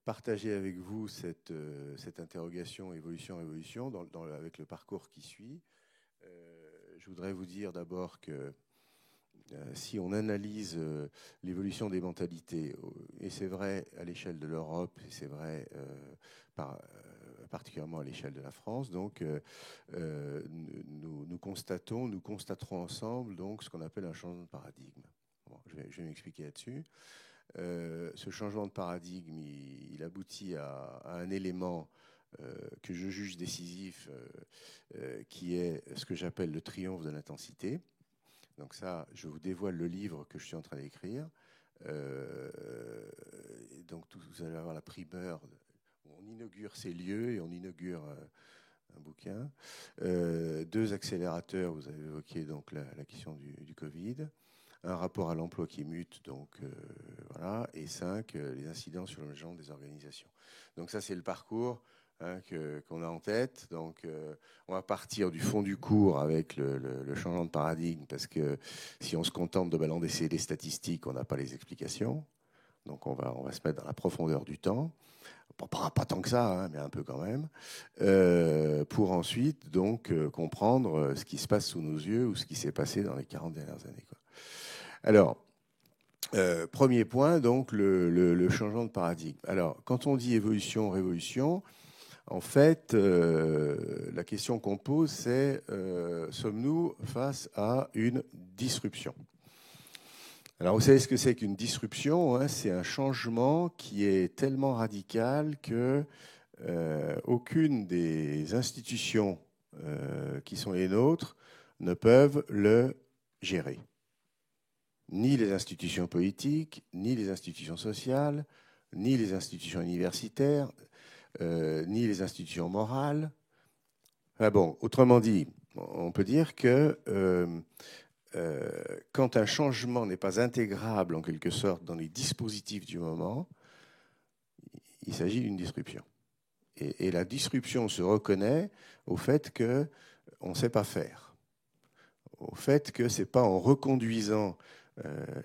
partager avec vous cette interrogation évolution-révolution avec le parcours qui suit. Je voudrais vous dire d'abord que si on analyse l'évolution des mentalités, et c'est vrai à l'échelle de l'Europe, et c'est vrai particulièrement à l'échelle de la France, donc nous constaterons ensemble donc, ce qu'on appelle un changement de paradigme. Bon, je vais m'expliquer là-dessus. Ce changement de paradigme, il aboutit à un élément que je juge décisif, qui est ce que j'appelle le triomphe de l'intensité. Donc ça, je vous dévoile le livre que je suis en train d'écrire. Donc vous allez avoir la primeur. On inaugure ces lieux et on inaugure un bouquin. 2 accélérateurs, vous avez évoqué donc la question du Covid. Un rapport à l'emploi qui mute, donc voilà. Et 5, les incidences sur le genre des organisations. Donc ça, c'est le parcours qu'on a en tête. Donc, on va partir du fond du cours avec le changement de paradigme, parce que si on se contente de balancer les statistiques, on n'a pas les explications. Donc, on va se mettre dans la profondeur du temps. Pas tant que ça, mais un peu quand même, pour ensuite donc comprendre ce qui se passe sous nos yeux ou ce qui s'est passé dans les 40 dernières années, quoi. Alors, premier point, donc le changement de paradigme. Alors, quand on dit évolution, révolution, en fait, la question qu'on pose, c'est sommes-nous face à une disruption ? Alors, vous savez ce que c'est qu'une disruption, hein ? C'est un changement qui est tellement radical que aucune des institutions qui sont les nôtres ne peuvent le gérer. Ni les institutions politiques, ni les institutions sociales, ni les institutions universitaires, ni les institutions morales. Ah bon, autrement dit, on peut dire que quand un changement n'est pas intégrable en quelque sorte dans les dispositifs du moment, il s'agit d'une disruption. Et la disruption se reconnaît au fait qu'on ne sait pas faire, au fait que ce n'est pas en reconduisant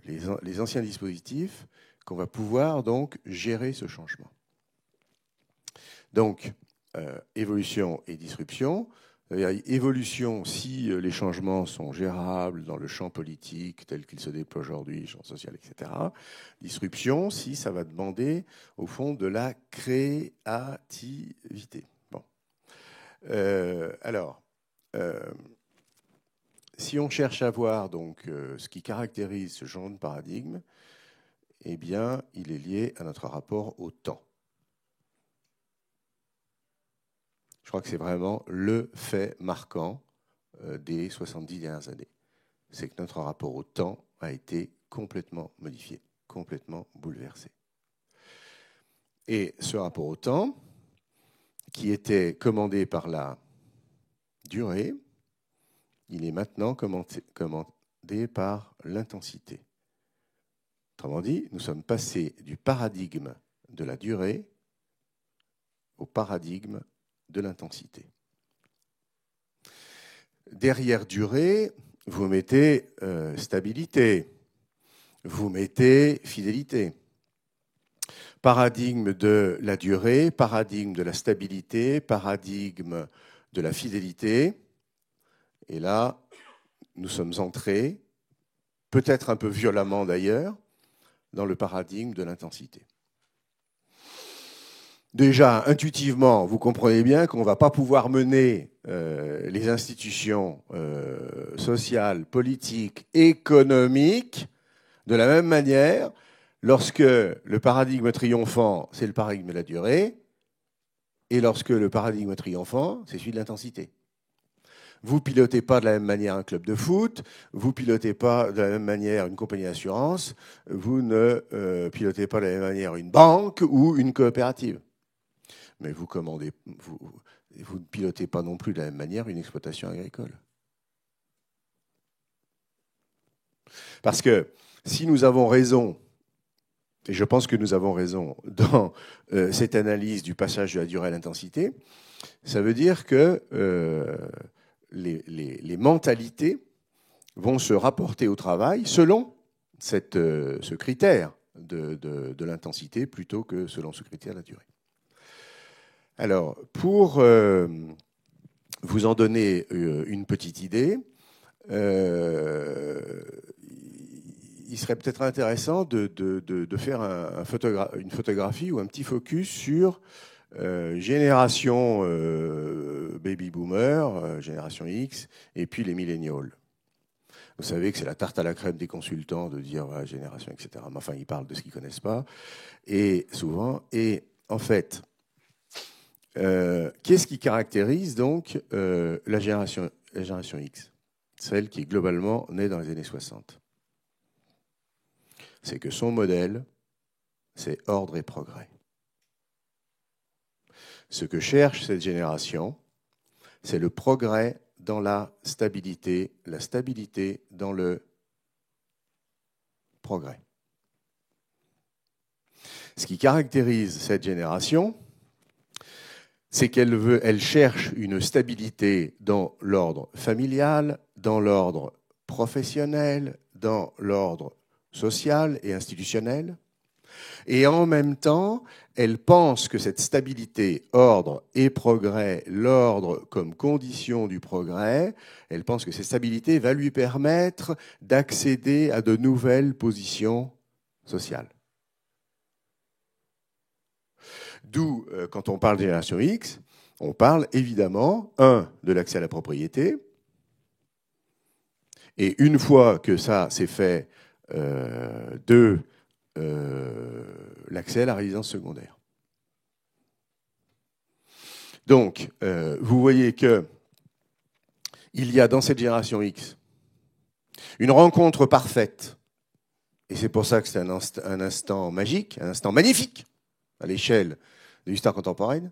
les anciens dispositifs qu'on va pouvoir donc gérer ce changement. Donc, évolution et disruption. Évolution, si les changements sont gérables dans le champ politique tel qu'il se déploie aujourd'hui, champ social, etc. Disruption, si ça va demander, au fond, de la créativité. Bon. Si on cherche à voir donc, ce qui caractérise ce changement de paradigme, eh bien, il est lié à notre rapport au temps. Je crois que c'est vraiment le fait marquant des 70 dernières années. C'est que notre rapport au temps a été complètement modifié, complètement bouleversé. Et ce rapport au temps, qui était commandé par la durée, il est maintenant commandé par l'intensité. Autrement dit, nous sommes passés du paradigme de la durée au paradigme de l'intensité. Derrière durée, vous mettez stabilité, vous mettez fidélité. Paradigme de la durée, paradigme de la stabilité, paradigme de la fidélité. Et là, nous sommes entrés, peut-être un peu violemment d'ailleurs, dans le paradigme de l'intensité. Déjà, intuitivement, vous comprenez bien qu'on ne va pas pouvoir mener les institutions sociales, politiques, économiques de la même manière lorsque le paradigme triomphant, c'est le paradigme de la durée, et lorsque le paradigme triomphant, c'est celui de l'intensité. Vous ne pilotez pas de la même manière un club de foot, vous ne pilotez pas de la même manière une compagnie d'assurance, vous ne pilotez pas de la même manière une banque ou une coopérative. Mais vous ne pilotez pas non plus de la même manière une exploitation agricole. Parce que si nous avons raison, et je pense que nous avons raison dans cette analyse du passage de la durée à l'intensité, ça veut dire que les mentalités vont se rapporter au travail selon ce critère de l'intensité plutôt que selon ce critère la durée. Alors, pour vous en donner une petite idée, il serait peut-être intéressant de faire une photographie ou un petit focus sur génération baby boomer, génération X, et puis les millennials. Vous savez que c'est la tarte à la crème des consultants de dire voilà, génération, etc. Mais enfin, ils parlent de ce qu'ils ne connaissent pas, et souvent. Et en fait, qu'est-ce qui caractérise donc la génération X, celle qui est globalement née dans les années 60? C'est que son modèle, c'est ordre et progrès. Ce que cherche cette génération, c'est le progrès dans la stabilité dans le progrès. Ce qui caractérise cette génération, c'est qu'elle cherche une stabilité dans l'ordre familial, dans l'ordre professionnel, dans l'ordre social et institutionnel. Et en même temps, elle pense que cette stabilité, ordre et progrès, l'ordre comme condition du progrès, elle pense que cette stabilité va lui permettre d'accéder à de nouvelles positions sociales. D'où, quand on parle de génération X, on parle évidemment, de l'accès à la propriété. Et une fois que ça c'est fait, l'accès à la résidence secondaire. Donc, vous voyez que il y a dans cette génération X une rencontre parfaite, et c'est pour ça que c'est un instant magique, un instant magnifique à l'échelle de l'histoire contemporaine,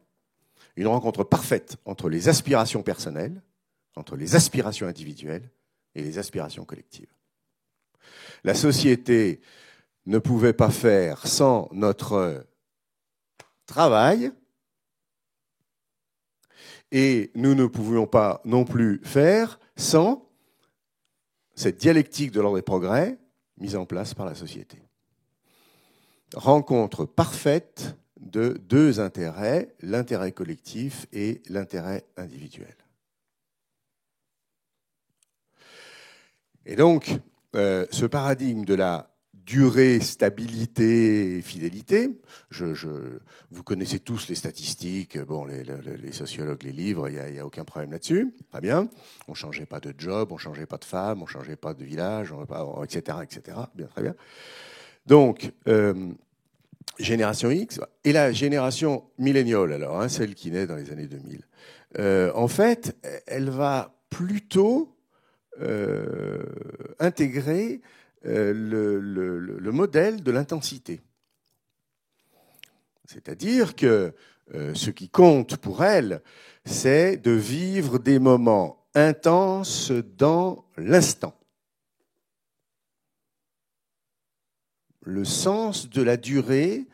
une rencontre parfaite entre les aspirations personnelles, entre les aspirations individuelles et les aspirations collectives. La société ne pouvait pas faire sans notre travail, et nous ne pouvions pas non plus faire sans cette dialectique de l'ordre des progrès mise en place par la société. Rencontre parfaite de deux intérêts, l'intérêt collectif et l'intérêt individuel. Et donc, ce paradigme de la durée, stabilité, fidélité, vous connaissez tous les statistiques, bon, les sociologues, les livres, il n'y a aucun problème là-dessus, très bien. On ne changeait pas de job, on ne changeait pas de femme, on ne changeait pas de village, etc., etc. Bien, très bien. Donc, génération X et la génération milléniale, alors, hein, celle qui naît dans les années 2000. En fait, elle va plutôt intégrer le modèle de l'intensité. C'est-à-dire que ce qui compte pour elle, c'est de vivre des moments intenses dans l'instant. Le sens de la durée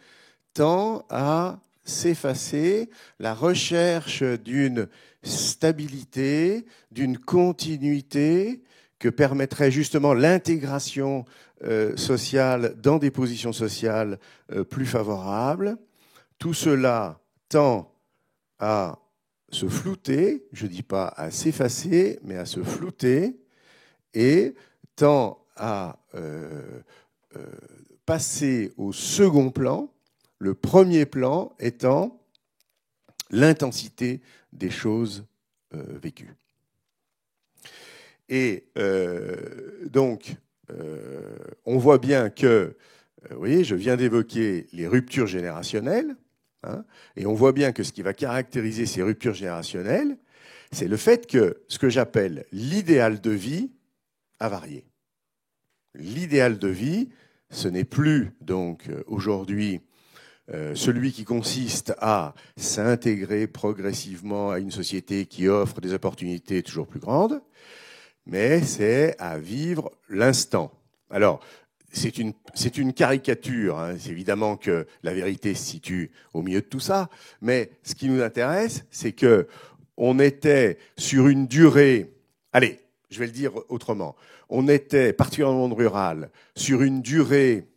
tend à s'effacer, la recherche d'une stabilité, d'une continuité que permettrait justement l'intégration sociale dans des positions sociales plus favorables. Tout cela tend à se flouter, je ne dis pas à s'effacer, mais à se flouter, et tend à passer au second plan, le premier plan étant l'intensité des choses vécues. Et donc, on voit bien que, vous voyez, je viens d'évoquer les ruptures générationnelles, hein, et on voit bien que ce qui va caractériser ces ruptures générationnelles, c'est le fait que ce que j'appelle l'idéal de vie a varié. L'idéal de vie, ce n'est plus donc aujourd'hui celui qui consiste à s'intégrer progressivement à une société qui offre des opportunités toujours plus grandes, mais c'est à vivre l'instant. Alors, c'est une caricature, hein. C'est évidemment que la vérité se situe au milieu de tout ça, mais ce qui nous intéresse, c'est que on était sur une durée, allez, je vais le dire autrement, on était, particulièrement dans le monde rural, sur une durée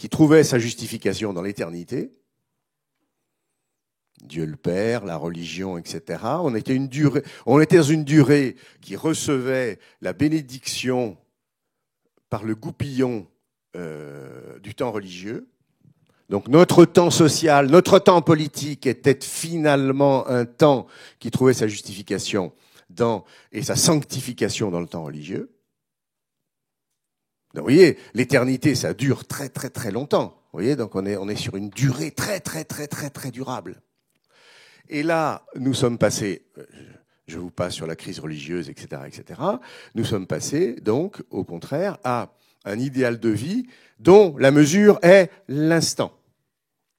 qui trouvait sa justification dans l'éternité, Dieu le Père, la religion, etc. On était dans une durée qui recevait la bénédiction par le goupillon du temps religieux. Donc notre temps social, notre temps politique était finalement un temps qui trouvait sa justification et sa sanctification dans le temps religieux. Donc, vous voyez, l'éternité, ça dure très très très longtemps. Vous voyez, donc on est sur une durée très très très très très durable. Et là, nous sommes passés, je vous passe sur la crise religieuse, etc., etc. Nous sommes passés donc, au contraire, à un idéal de vie dont la mesure est l'instant,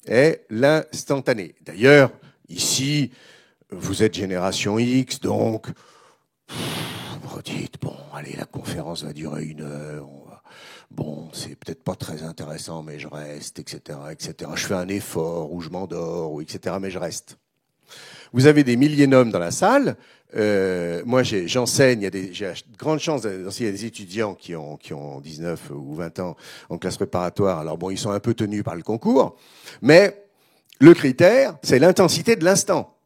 est l'instantané. D'ailleurs, ici, vous êtes génération X, donc vous dites, bon, allez, la conférence va durer 1 heure, bon, c'est peut-être pas très intéressant, mais je reste, etc., etc. Je fais un effort, ou je m'endors, ou etc., mais je reste. Vous avez des millénums dans la salle. Moi, j'enseigne, j'ai la grande chance d'enseigner à des étudiants qui ont 19 ou 20 ans en classe préparatoire. Alors bon, ils sont un peu tenus par le concours, mais le critère, c'est l'intensité de l'instant.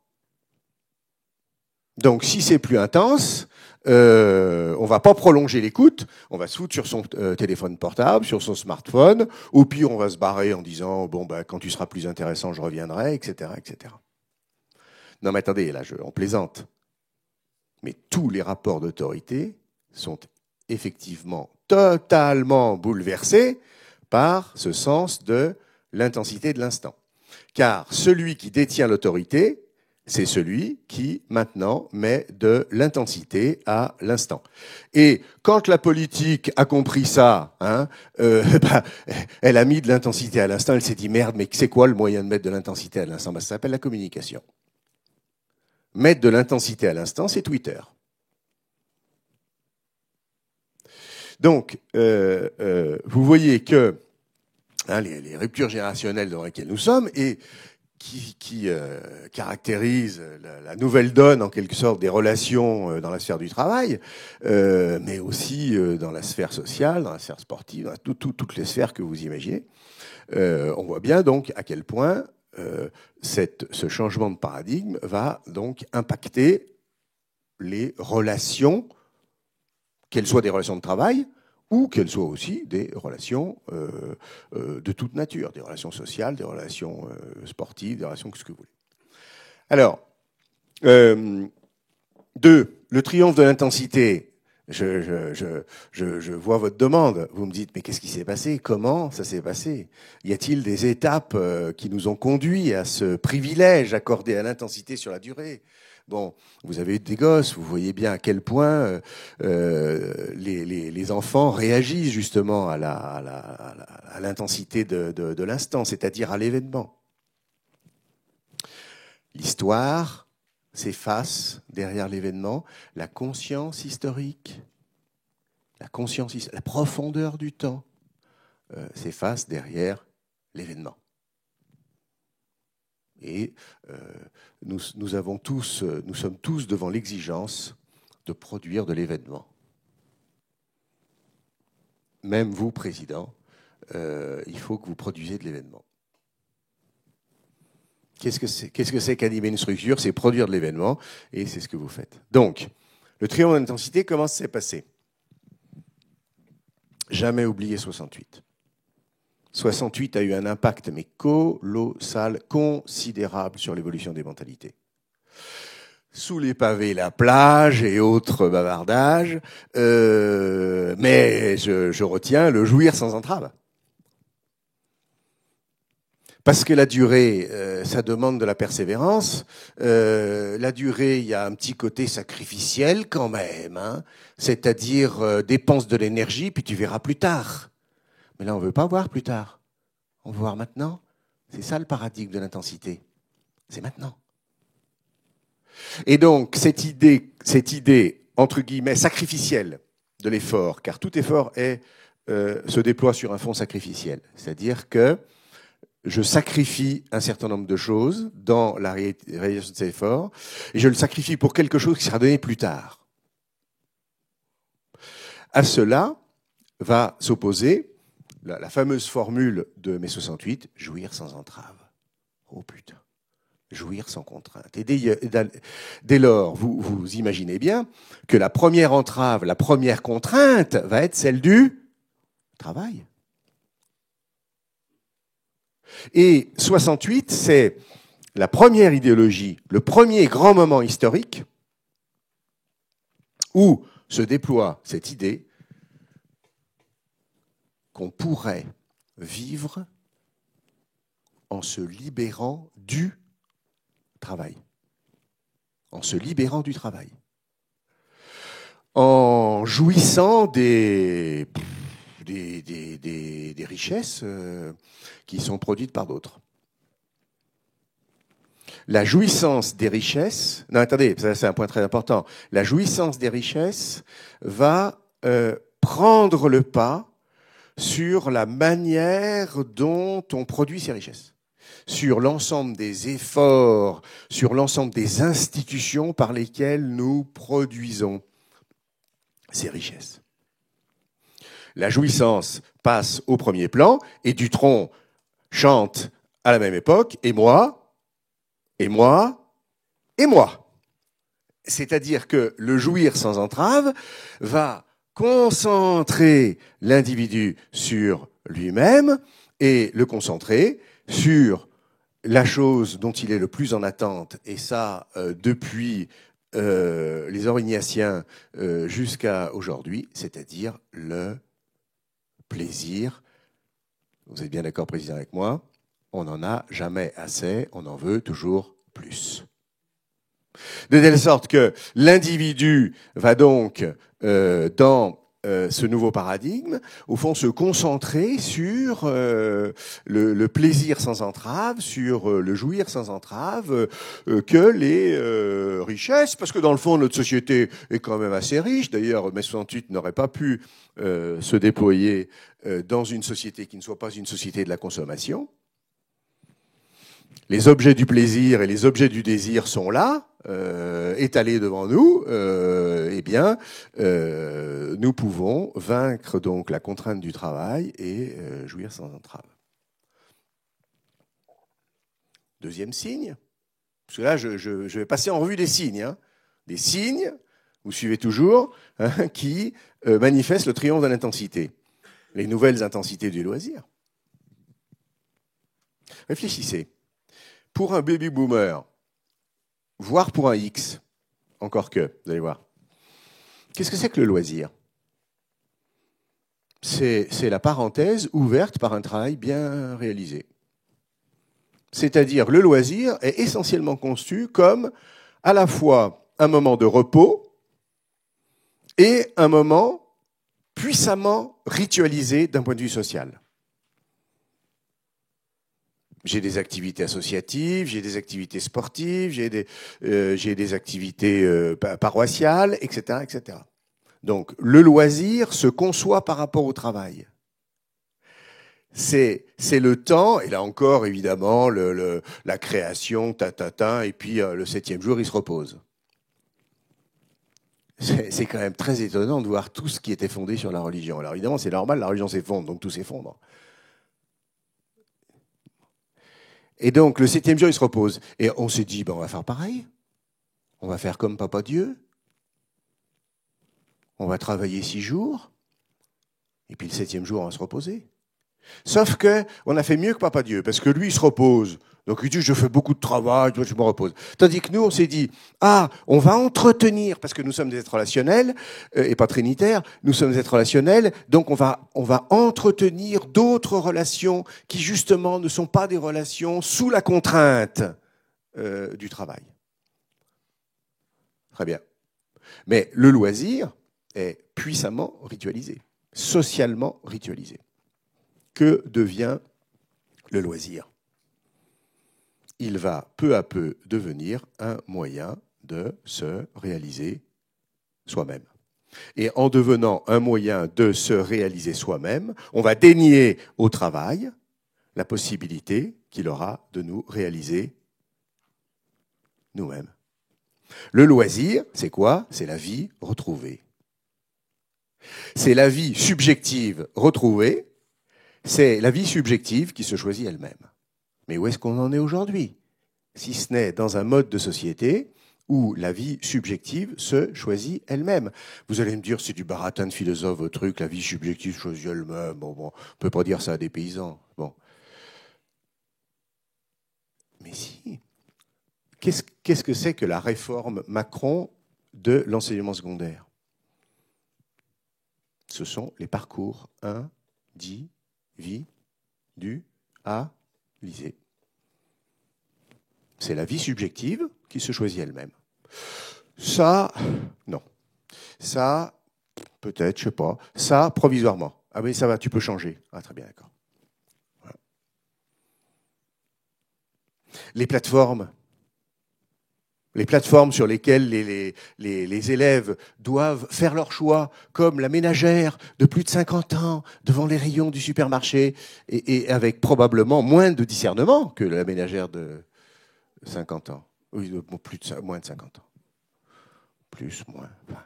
Donc, si c'est plus intense, on va pas prolonger l'écoute, on va se foutre sur son téléphone portable, sur son smartphone, ou puis on va se barrer en disant, bon, bah, quand tu seras plus intéressant, je reviendrai, etc., etc. Non, mais attendez, là, on plaisante. Mais tous les rapports d'autorité sont effectivement totalement bouleversés par ce sens de l'intensité de l'instant. Car celui qui détient l'autorité, c'est celui qui, maintenant, met de l'intensité à l'instant. Et quand la politique a compris ça, elle a mis de l'intensité à l'instant, elle s'est dit, merde, mais c'est quoi le moyen de mettre de l'intensité à l'instant ? Ça s'appelle la communication. Mettre de l'intensité à l'instant, c'est Twitter. Donc, vous voyez que les ruptures générationnelles dans lesquelles nous sommes et qui caractérisent la nouvelle donne, en quelque sorte, des relations dans la sphère du travail, mais aussi dans la sphère sociale, dans la sphère sportive, dans toutes les sphères que vous imaginez, on voit bien donc à quel point ce changement de paradigme va donc impacter les relations, qu'elles soient des relations de travail ou qu'elles soient aussi des relations de toute nature, des relations sociales, des relations sportives, des relations que ce que vous voulez. Alors, 2, le triomphe de l'intensité. Je vois votre demande. Vous me dites, mais qu'est-ce qui s'est passé ? Comment ça s'est passé ? Y a-t-il des étapes qui nous ont conduits à ce privilège accordé à l'intensité sur la durée ? Bon, vous avez eu des gosses, vous voyez bien à quel point les enfants réagissent justement à l'intensité de l'instant, c'est-à-dire à l'événement. L'histoire s'efface derrière l'événement, la conscience historique, la profondeur du temps s'efface derrière l'événement. Et nous sommes tous devant l'exigence de produire de l'événement. Même vous, président, il faut que vous produisiez de l'événement. Qu'est-ce que c'est qu'animer une structure ? C'est produire de l'événement, et c'est ce que vous faites. Donc, le triomphe de l'intensité, comment ça s'est passé ? Jamais oublier 68. 68 a eu un impact, mais colossal, considérable sur l'évolution des mentalités. Sous les pavés, la plage et autres bavardages, mais je retiens le jouir sans entrave. Parce que la durée, ça demande de la persévérance. La durée, il y a un petit côté sacrificiel quand même, hein, c'est-à-dire dépense de l'énergie, puis tu verras plus tard. Mais là, on ne veut pas voir plus tard. On veut voir maintenant. C'est ça le paradigme de l'intensité. C'est maintenant. Et donc, cette idée, entre guillemets, sacrificielle de l'effort, car tout effort se déploie sur un fond sacrificiel. C'est-à-dire que je sacrifie un certain nombre de choses dans la réalisation de cet effort, et je le sacrifie pour quelque chose qui sera donné plus tard. À cela va s'opposer la fameuse formule de mai 68, jouir sans entrave. Oh putain, jouir sans contrainte. Et dès lors, vous imaginez bien que la première entrave, la première contrainte va être celle du travail. Et 68, c'est la première idéologie, le premier grand moment historique où se déploie cette idée qu'on pourrait vivre en se libérant du travail. En se libérant du travail. En jouissant des richesses qui sont produites par d'autres. La jouissance des richesses... Non, attendez, ça c'est un point très important. La jouissance des richesses va prendre le pas sur la manière dont on produit ces richesses, sur l'ensemble des efforts, sur l'ensemble des institutions par lesquelles nous produisons ces richesses. La jouissance passe au premier plan, et Dutronc chante à la même époque, et moi, et moi, et moi. C'est-à-dire que le jouir sans entrave va concentrer l'individu sur lui-même et le concentrer sur la chose dont il est le plus en attente, et ça depuis les Aurignaciens jusqu'à aujourd'hui, c'est-à-dire le plaisir. Vous êtes bien d'accord, Président, avec moi? On n'en a jamais assez, on en veut toujours plus. De telle sorte que l'individu va donc, dans ce nouveau paradigme, au fond, se concentrer sur le plaisir sans entrave, sur le jouir sans entrave, que les richesses, parce que dans le fond, notre société est quand même assez riche. D'ailleurs, mai 68 n'aurait pas pu se déployer dans une société qui ne soit pas une société de la consommation. Les objets du plaisir et les objets du désir sont là, étalés devant nous. Eh bien, nous pouvons vaincre donc la contrainte du travail et jouir sans entrave. Deuxième signe, parce que là, je vais passer en revue des signes. Hein. Des signes, vous suivez toujours, hein, qui manifestent le triomphe de l'intensité. Les nouvelles intensités du loisir. Réfléchissez. Pour un baby boomer, voire pour un X, encore que, vous allez voir. Qu'est-ce que c'est que le loisir? C'est la parenthèse ouverte par un travail bien réalisé. C'est-à-dire, le loisir est essentiellement conçu comme à la fois un moment de repos et un moment puissamment ritualisé d'un point de vue social. J'ai des activités associatives, j'ai des activités sportives, j'ai des activités paroissiales, etc., etc. Donc, le loisir se conçoit par rapport au travail. C'est le temps, et là encore, évidemment, la création, et puis le 7e jour, il se repose. C'est quand même très étonnant de voir tout ce qui était fondé sur la religion. Alors évidemment, c'est normal, la religion s'effondre, donc tout s'effondre. Et donc, le 7e jour, il se repose. Et on s'est dit, ben, on va faire pareil. On va faire comme Papa Dieu. On va travailler 6 jours. Et puis le 7e jour, on va se reposer. Sauf que on a fait mieux que Papa Dieu, parce que lui, il se repose. Donc il dit, je fais beaucoup de travail, je me repose. Tandis que nous, on s'est dit, on va entretenir, parce que nous sommes des êtres relationnels, et pas trinitaires, nous sommes des êtres relationnels, donc on va entretenir d'autres relations qui, justement, ne sont pas des relations sous la contrainte du travail. Très bien. Mais le loisir est puissamment ritualisé, socialement ritualisé. Que devient le loisir? Il va peu à peu devenir un moyen de se réaliser soi-même. Et en devenant un moyen de se réaliser soi-même, on va dénier au travail la possibilité qu'il aura de nous réaliser nous-mêmes. Le loisir, c'est quoi? C'est la vie retrouvée. C'est la vie subjective retrouvée. c'est la vie subjective qui se choisit elle-même. Mais où est-ce qu'on en est aujourd'hui? Si ce n'est dans un mode de société où la vie subjective se choisit elle-même. Vous allez me dire, c'est du baratin de philosophe, votre truc, la vie subjective se choisit elle-même. Bon, on peut pas dire ça à des paysans. Bon. Mais si. Qu'est-ce que c'est que la réforme Macron de l'enseignement secondaire? Ce sont les parcours individualisés. C'est la vie subjective qui se choisit elle-même. Ça, non. Ça, peut-être, je sais pas. Ça, provisoirement. Ah oui, ça va, tu peux changer. Ah, très bien, d'accord. Voilà. Les plateformes sur lesquelles les élèves doivent faire leur choix, comme la ménagère de plus de 50 ans devant les rayons du supermarché, et avec probablement moins de discernement que la ménagère de 50 ans. Oui, moins de 50 ans. Plus, moins. Enfin.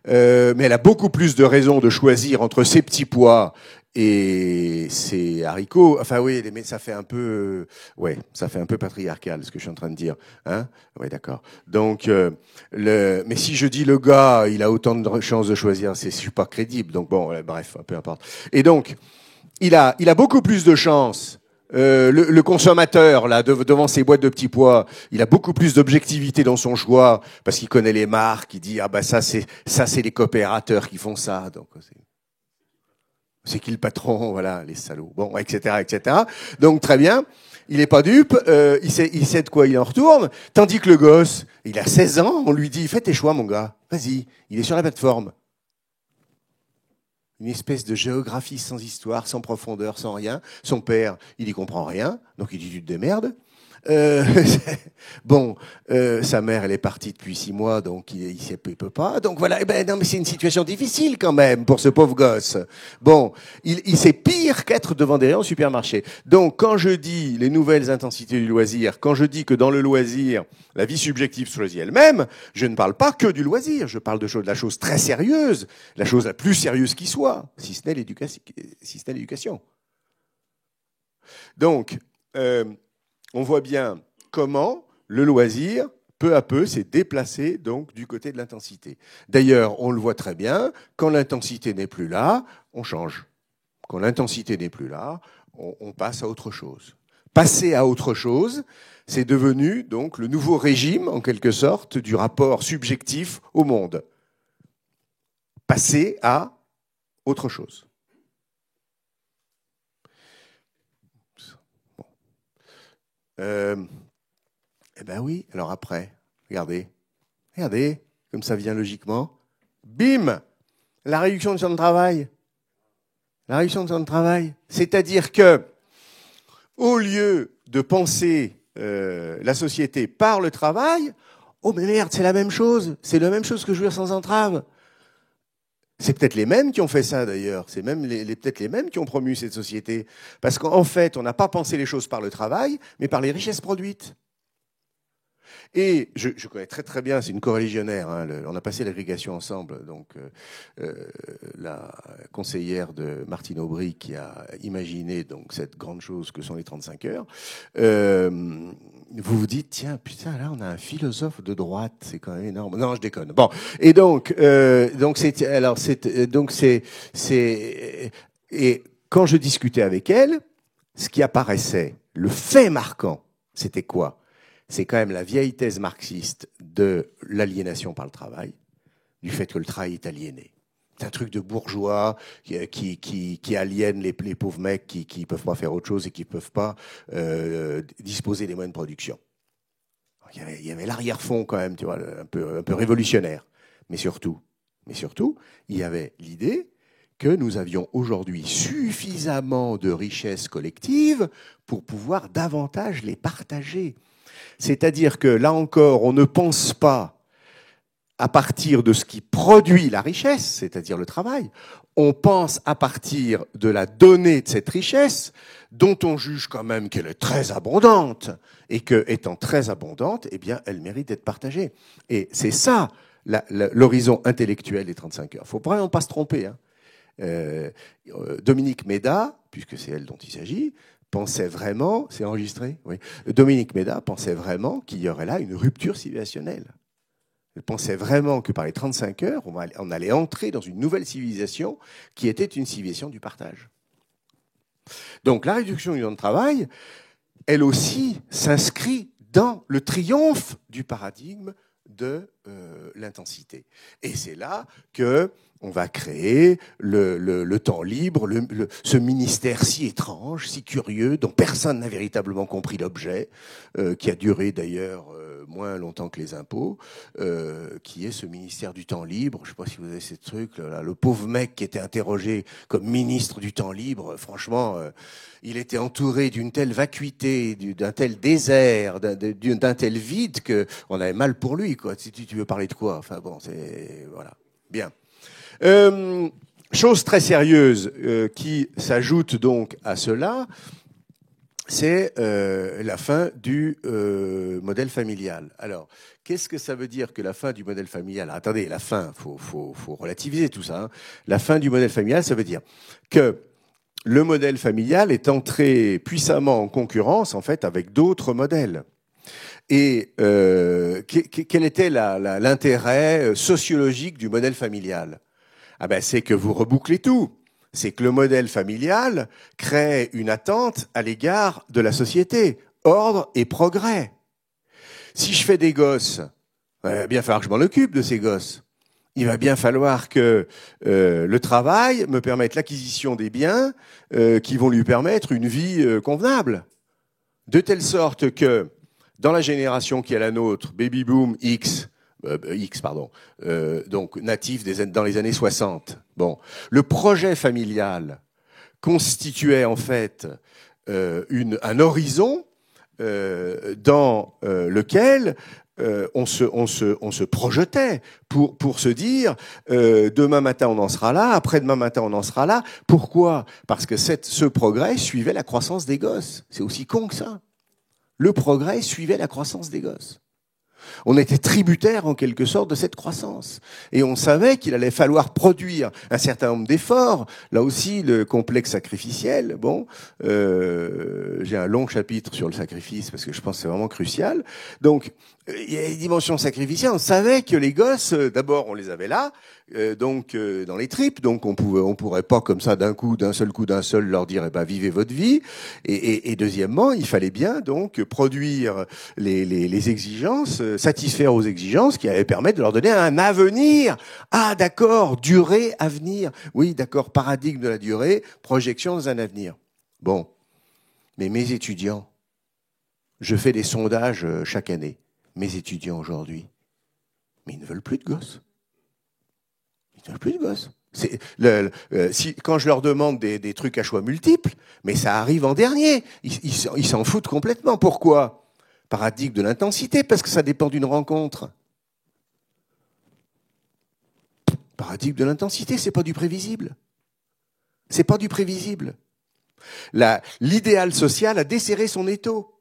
Mais elle a beaucoup plus de raisons de choisir entre ses petits pois et ses haricots. Enfin oui, mais ça fait un peu, ça fait un peu patriarcal ce que je suis en train de dire, hein. Ouais, d'accord. Donc, mais si je dis le gars, il a autant de chances de choisir, je suis pas crédible. Donc bon, bref, peu importe. Et donc, il a beaucoup plus de chances. Le consommateur, là, devant ses boîtes de petits pois, il a beaucoup plus d'objectivité dans son choix parce qu'il connaît les marques. Il dit ça c'est les coopérateurs qui font ça. Donc c'est qui le patron, voilà, les salauds. Bon, etc. Donc très bien. Il est pas dupe. Il sait de quoi il en retourne. Tandis que le gosse, il a 16 ans. On lui dit fais tes choix, mon gars. Vas-y. Il est sur la plateforme. Une espèce de géographie sans histoire, sans profondeur, sans rien. Son père, il y comprend rien, donc il dit tu te démerdes. Sa mère, elle est partie depuis 6 mois, donc il peut pas. Donc voilà, non, mais c'est une situation difficile quand même pour ce pauvre gosse. Bon, il sait pire qu'être devant des rayons au supermarché. Donc quand je dis les nouvelles intensités du loisir, quand je dis que dans le loisir, la vie subjective choisit elle-même, je ne parle pas que du loisir, je parle de la chose très sérieuse, la chose la plus sérieuse qui soit, si ce n'est l'éducation. Donc, on voit bien comment le loisir, peu à peu, s'est déplacé donc du côté de l'intensité. D'ailleurs, on le voit très bien, quand l'intensité n'est plus là, on change. Quand l'intensité n'est plus là, on passe à autre chose. Passer à autre chose, c'est devenu donc le nouveau régime, en quelque sorte, du rapport subjectif au monde. Passer à autre chose. Eh ben oui, alors après, regardez, comme ça vient logiquement. Bim, la réduction du temps de travail. La réduction du temps de travail. C'est-à-dire que, au lieu de penser la société par le travail, oh mais merde, c'est la même chose. C'est la même chose que jouir sans entrave. C'est peut-être les mêmes qui ont fait ça d'ailleurs. C'est même peut-être les mêmes qui ont promu cette société. Parce qu'en fait, on n'a pas pensé les choses par le travail, mais par les richesses produites. Et je connais très très bien, c'est une coreligionnaire, hein, on a passé l'agrégation ensemble, donc la conseillère de Martine Aubry qui a imaginé donc cette grande chose que sont les 35 heures. Vous vous dites, tiens, putain, là on a un philosophe de droite, c'est quand même énorme. Non, je déconne. Bon, et et quand je discutais avec elle, ce qui apparaissait, le fait marquant, c'était quoi ? C'est quand même la vieille thèse marxiste de l'aliénation par le travail, du fait que le travail est aliéné. C'est un truc de bourgeois qui aliène les pauvres mecs qui peuvent pas faire autre chose et qui peuvent pas disposer des moyens de production. Il y avait l'arrière-fond quand même, tu vois, un peu révolutionnaire. Mais surtout, il y avait l'idée que nous avions aujourd'hui suffisamment de richesses collectives pour pouvoir davantage les partager. C'est-à-dire que, là encore, on ne pense pas à partir de ce qui produit la richesse, c'est-à-dire le travail. On pense à partir de la donnée de cette richesse, dont on juge quand même qu'elle est très abondante, et que, étant très abondante, eh bien, elle mérite d'être partagée. Et c'est ça, l'horizon intellectuel des 35 heures. Il ne faut vraiment pas se tromper, hein. Dominique Méda, puisque c'est elle dont il s'agit, pensait vraiment, c'est enregistré, oui, Dominique Méda pensait vraiment qu'il y aurait là une rupture civilisationnelle. Elle pensait vraiment que par les 35 heures, on allait entrer dans une nouvelle civilisation qui était une civilisation du partage. Donc la réduction du temps de travail, elle aussi s'inscrit dans le triomphe du paradigme de l'intensité. Et c'est là que on va créer le temps libre, ce ministère si étrange, si curieux, dont personne n'a véritablement compris l'objet, qui a duré d'ailleurs moins longtemps que les impôts, qui est ce ministère du temps libre. Je ne sais pas si vous avez ces trucs, là, le pauvre mec qui était interrogé comme ministre du temps libre, franchement, il était entouré d'une telle vacuité, d'un tel désert, d'un tel vide qu'on avait mal pour lui, quoi. Si tu veux parler de quoi? Enfin bon, c'est... Voilà. Bien. Chose très sérieuse qui s'ajoute donc à cela, c'est la fin du modèle familial. Alors, qu'est-ce que ça veut dire que la fin du modèle familial? Attendez, la fin, faut relativiser tout ça. Hein. La fin du modèle familial, ça veut dire que le modèle familial est entré puissamment en concurrence, en fait, avec d'autres modèles. Et quel était l'intérêt sociologique du modèle familial? Ah ben, c'est que vous rebouclez tout. C'est que le modèle familial crée une attente à l'égard de la société, ordre et progrès. Si je fais des gosses, il va bien falloir que je m'en occupe de ces gosses. Il va bien falloir que le travail me permette l'acquisition des biens qui vont lui permettre une vie convenable. De telle sorte que, dans la génération qui est la nôtre, Baby Boom X, donc natif dans les années 60. Bon, le projet familial constituait en fait un horizon dans lequel on se projetait pour se dire demain matin on en sera là, après-demain matin on en sera là. Pourquoi? Parce que ce progrès suivait la croissance des gosses. C'est aussi con que ça. Le progrès suivait la croissance des gosses. On était tributaire en quelque sorte de cette croissance. Et on savait qu'il allait falloir produire un certain nombre d'efforts. Là aussi, le complexe sacrificiel. Bon, j'ai un long chapitre sur le sacrifice parce que je pense que c'est vraiment crucial. Donc, il y a une dimension sacrificielle. On savait que les gosses, d'abord, on les avait là, dans les tripes. Donc, on pourrait pas comme ça d'un seul coup, leur dire, eh ben, vivez votre vie. Et deuxièmement, il fallait bien donc produire les exigences, satisfaire aux exigences qui allaient permettre de leur donner un avenir. Ah, d'accord, durée, avenir. Oui, d'accord, paradigme de la durée, projection dans un avenir. Bon, mais mes étudiants, je fais des sondages chaque année. Mes étudiants aujourd'hui, mais ils ne veulent plus de gosses. Ils ne veulent plus de gosses. Quand je leur demande des trucs à choix multiples, mais ça arrive en dernier. Ils s'en foutent complètement. Pourquoi? Paradigme de l'intensité, parce que ça dépend d'une rencontre. Paradigme de l'intensité, c'est pas du prévisible. C'est pas du prévisible. L'idéal social a desserré son étau.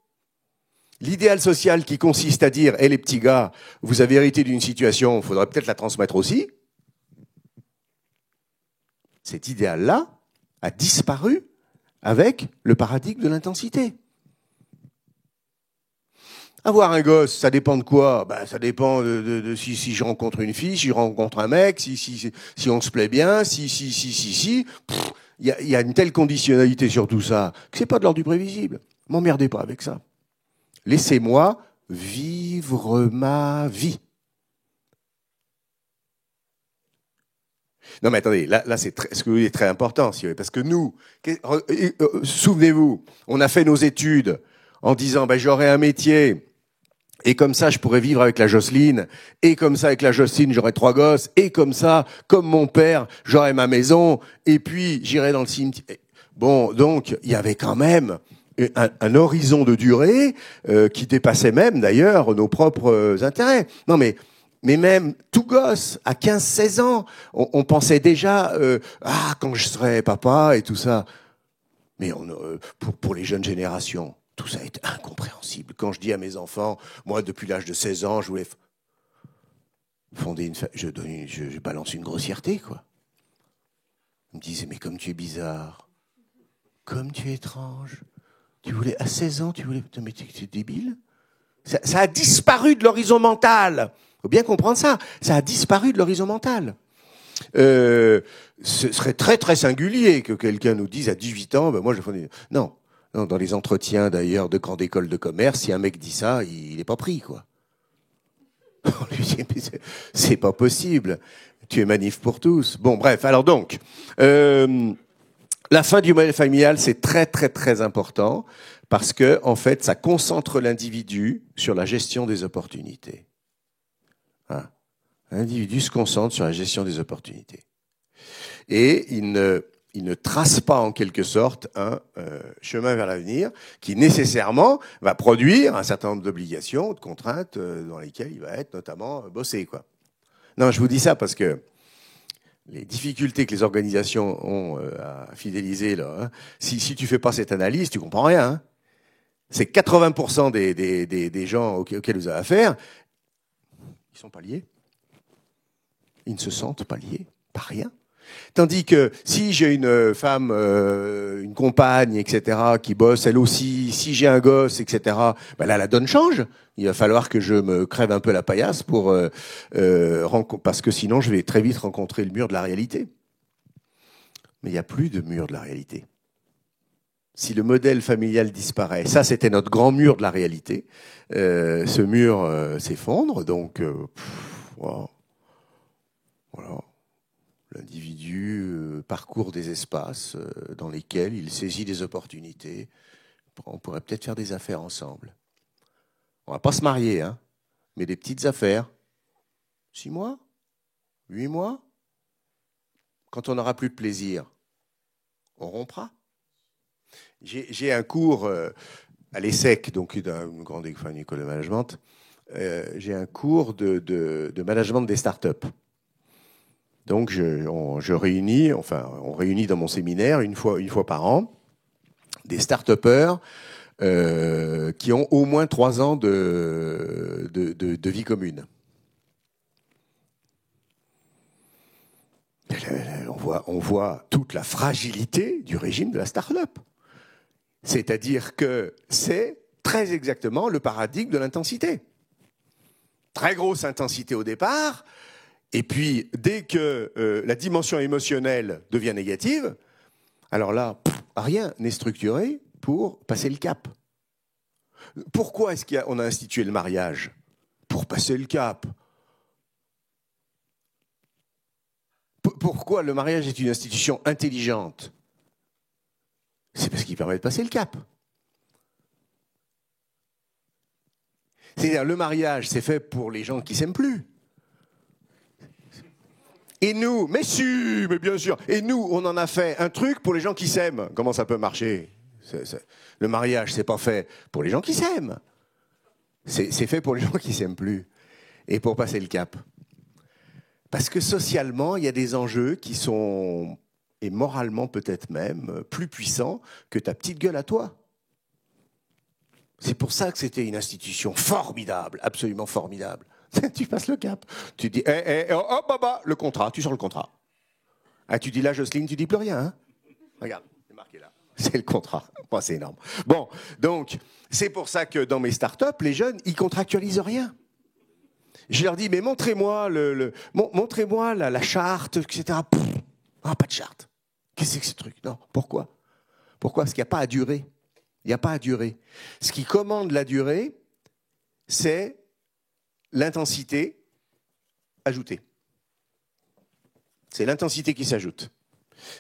L'idéal social qui consiste à dire « Eh les petits gars, vous avez hérité d'une situation, il faudrait peut-être la transmettre aussi », cet idéal-là a disparu avec le paradigme de l'intensité. Avoir un gosse, ça dépend de quoi? Ben, ça dépend de si je rencontre une fille, si je rencontre un mec, si on se plaît bien, si. Il y a une telle conditionnalité sur tout ça que c'est pas de l'ordre du prévisible. M'emmerdez pas avec ça. Laissez-moi vivre ma vie. Non mais attendez, là ce que vous dites est très important, parce que nous, souvenez-vous, on a fait nos études en disant ben, j'aurai un métier, et comme ça je pourrais vivre avec la Jocelyne, et comme ça avec la Jocelyne j'aurai 3 gosses, et comme ça, comme mon père, j'aurai ma maison, et puis j'irai dans le cimetière. Bon, donc il y avait quand même un horizon de durée qui dépassait même d'ailleurs nos propres intérêts. Non mais même tout gosse, à 15-16 ans, on pensait déjà quand je serai papa et tout ça. Mais pour les jeunes générations, tout ça est incompréhensible. Quand je dis à mes enfants, moi depuis l'âge de 16 ans, je voulais fonder une famille, je balance une grossièreté, quoi. Il me disait, mais comme tu es bizarre, comme tu es étrange. Tu voulais, à 16 ans, tu voulais... Mais tu es débile. Ça a disparu de l'horizon mental. Il faut bien comprendre ça. Ça a disparu de l'horizon mental. Ce serait très très singulier que quelqu'un nous dise à 18 ans, ben moi je fais... Non, dans les entretiens d'ailleurs de grandes écoles de commerce, si un mec dit ça, il est pas pris, quoi. On lui dit, mais c'est pas possible. Tu es manif pour tous. Bon, bref, alors donc, la fin du modèle familial, c'est très très très important parce que en fait, ça concentre l'individu sur la gestion des opportunités. Hein. L'individu se concentre sur la gestion des opportunités. Et il ne trace pas en quelque sorte un chemin vers l'avenir qui nécessairement va produire un certain nombre d'obligations, de contraintes dans lesquelles il va être notamment bossé, quoi. Non, je vous dis ça parce que les difficultés que les organisations ont à fidéliser, là, hein, si tu fais pas cette analyse, tu comprends rien. Hein. C'est 80% des gens auxquels vous avez affaire, ils sont pas liés. Ils ne se sentent pas liés par rien. Tandis que si j'ai une femme, une compagne, etc., qui bosse elle aussi, si j'ai un gosse, etc., ben là la donne change. Il va falloir que je me crève un peu la paillasse parce que sinon je vais très vite rencontrer le mur de la réalité. Mais il n'y a plus de mur de la réalité. Si le modèle familial disparaît, ça c'était notre grand mur de la réalité, ce mur s'effondre, donc wow. Voilà. L'individu parcourt des espaces dans lesquels il saisit des opportunités. On pourrait peut-être faire des affaires ensemble. On va pas se marier, hein, mais des petites affaires. 6 mois, 8 mois. Quand on n'aura plus de plaisir, on rompra. J'ai un cours à l'ESSEC, donc d'une grande école de management. J'ai un cours de management des startups. Donc on réunit dans mon séminaire une fois par an des start-upers qui ont au moins 3 ans de vie commune. On voit toute la fragilité du régime de la start-up. C'est-à-dire que c'est très exactement le paradigme de l'intensité. Très grosse intensité au départ, et puis dès que la dimension émotionnelle devient négative, alors là, rien n'est structuré pour passer le cap. Pourquoi est-ce qu'on a institué le mariage? Pour passer le cap. Pourquoi le mariage est une institution intelligente? C'est parce qu'il permet de passer le cap. C'est-à-dire, le mariage, c'est fait pour les gens qui s'aiment plus. Et nous, mais bien sûr, et nous, on en a fait un truc pour les gens qui s'aiment. Comment ça peut marcher? Le mariage, c'est pas fait pour les gens qui s'aiment. C'est fait pour les gens qui s'aiment plus. Et pour passer le cap. Parce que socialement, il y a des enjeux qui sont, et moralement peut-être même, plus puissants que ta petite gueule à toi. C'est pour ça que c'était une institution formidable, absolument formidable. Tu passes le cap. Tu dis, oh, baba, le contrat, tu sors le contrat. Ah, tu dis là, Jocelyne, tu dis plus rien. Hein, regarde, c'est marqué là. C'est le contrat. Bon, c'est énorme. Bon, donc, c'est pour ça que dans mes startups, les jeunes, ils contractualisent rien. Je leur dis, mais montrez-moi montrez-moi la charte, etc. Ah, pas de charte. Qu'est-ce que c'est que ce truc? Non, pourquoi? Pourquoi? Parce qu'il n'y a pas à durer. Il n'y a pas à durer. Ce qui commande la durée, c'est l'intensité ajoutée. C'est l'intensité qui s'ajoute.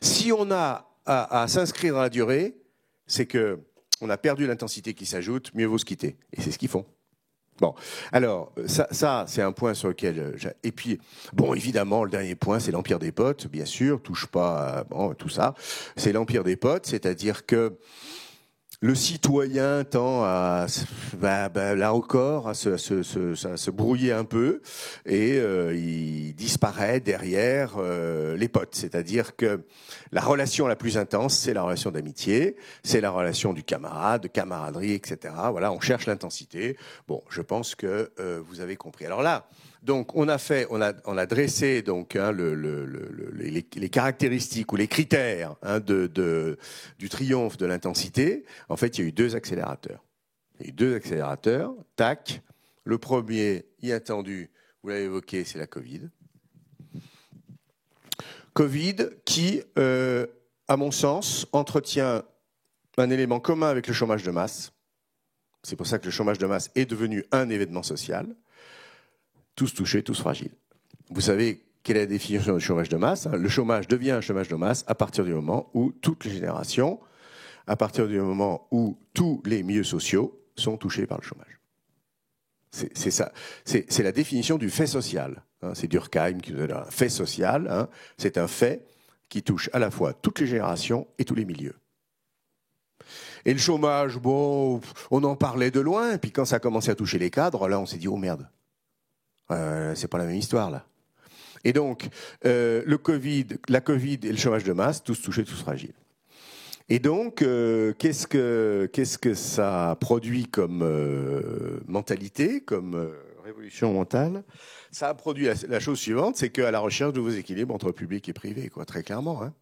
Si on a à s'inscrire dans la durée, c'est qu'on a perdu l'intensité qui s'ajoute, mieux vaut se quitter. Et c'est ce qu'ils font. Bon, alors, ça c'est un point sur lequel... Et puis, bon, évidemment, le dernier point, c'est l'empire des potes, bien sûr, touche pas à tout ça. C'est l'empire des potes, c'est-à-dire que le citoyen tend à, là encore, à se brouiller un peu et il disparaît derrière les potes. C'est-à-dire que la relation la plus intense, c'est la relation d'amitié, c'est la relation du camarade, de camaraderie, etc. Voilà, on cherche l'intensité. Bon, je pense que vous avez compris. Alors là, donc on a dressé donc les caractéristiques ou les critères du triomphe de l'intensité. En fait, il y a eu deux accélérateurs. Tac. Le premier, inattendu, vous l'avez évoqué, c'est la Covid. Covid qui, à mon sens, entretient un élément commun avec le chômage de masse. C'est pour ça que le chômage de masse est devenu un événement social. Tous touchés, tous fragiles. Vous savez quelle est la définition du chômage de masse? Le chômage devient un chômage de masse à partir du moment où toutes les générations, à partir du moment où tous les milieux sociaux sont touchés par le chômage. C'est ça. C'est la définition du fait social. C'est Durkheim qui nous donne un fait social. C'est un fait qui touche à la fois toutes les générations et tous les milieux. Et le chômage, bon, on en parlait de loin, et puis quand ça a commencé à toucher les cadres, là on s'est dit, oh merde, c'est pas la même histoire là. Et donc, la Covid et le chômage de masse, tous touchés, tous fragiles. Et donc, qu'est-ce que ça produit comme mentalité, comme révolution mentale? Ça a produit la chose suivante, c'est qu'à la recherche de nouveaux équilibres entre public et privé, quoi, très clairement.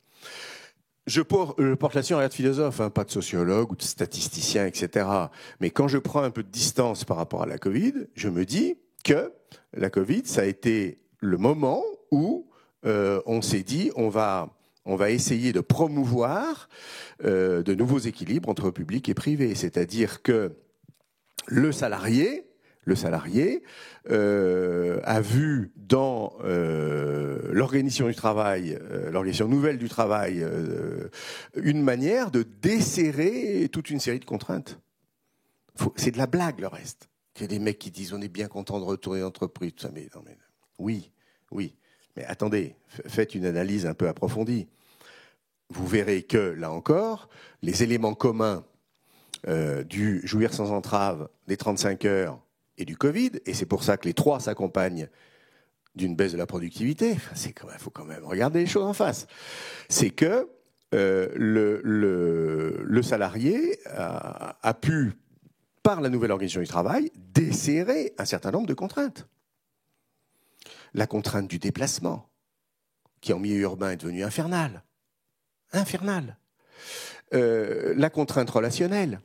Je porte là-dessus un regard de philosophe, pas de sociologue ou de statisticien, etc. Mais quand je prends un peu de distance par rapport à la Covid, je me dis que la Covid, ça a été le moment où on s'est dit on va essayer de promouvoir de nouveaux équilibres entre public et privé. C'est-à-dire que le salarié a vu dans l'organisation du travail, l'organisation nouvelle du travail, une manière de desserrer toute une série de contraintes. C'est de la blague le reste. Il y a des mecs qui disent on est bien content de retourner en entreprise, tout ça, mais non, mais oui. Mais attendez, faites une analyse un peu approfondie. Vous verrez que, là encore, les éléments communs du jouir sans entrave, des 35 heures et du Covid, et c'est pour ça que les trois s'accompagnent d'une baisse de la productivité, il faut quand même regarder les choses en face, c'est que le salarié a pu, par la nouvelle organisation du travail, desserrer un certain nombre de contraintes. La contrainte du déplacement, qui en milieu urbain est devenue infernale. La contrainte relationnelle.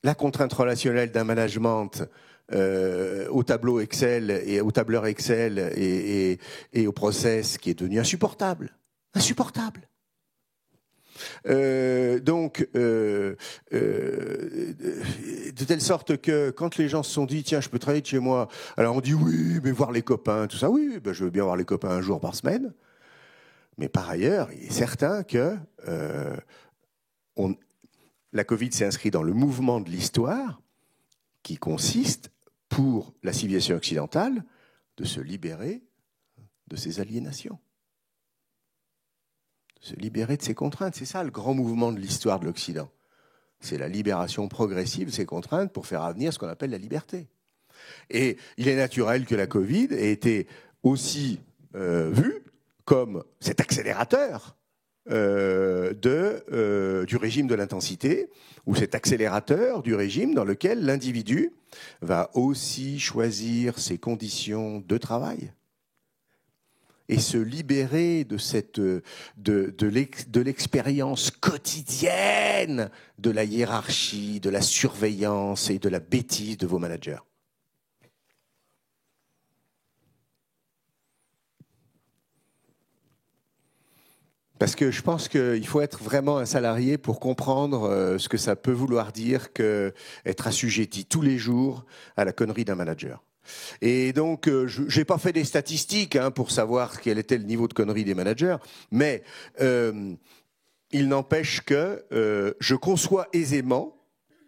La contrainte relationnelle d'un management au tableau Excel et au tableur Excel et au process qui est devenu insupportable. Donc, de telle sorte que quand les gens se sont dit tiens, je peux travailler de chez moi, alors on dit oui, mais voir les copains, tout ça, oui, je veux bien voir les copains un jour par semaine. Mais par ailleurs, il est certain que la Covid s'est inscrite dans le mouvement de l'histoire qui consiste, pour la civilisation occidentale, de se libérer de ses aliénations. De se libérer de ses contraintes. C'est ça le grand mouvement de l'histoire de l'Occident. C'est la libération progressive de ses contraintes pour faire avenir ce qu'on appelle la liberté. Et il est naturel que la Covid ait été aussi vue comme cet accélérateur du régime de l'intensité, ou cet accélérateur du régime dans lequel l'individu va aussi choisir ses conditions de travail et se libérer de l'expérience quotidienne de la hiérarchie, de la surveillance et de la bêtise de vos managers. Parce que je pense qu'il faut être vraiment un salarié pour comprendre ce que ça peut vouloir dire qu'être assujetti tous les jours à la connerie d'un manager. Et donc, je n'ai pas fait des statistiques pour savoir quel était le niveau de connerie des managers, mais il n'empêche que je conçois aisément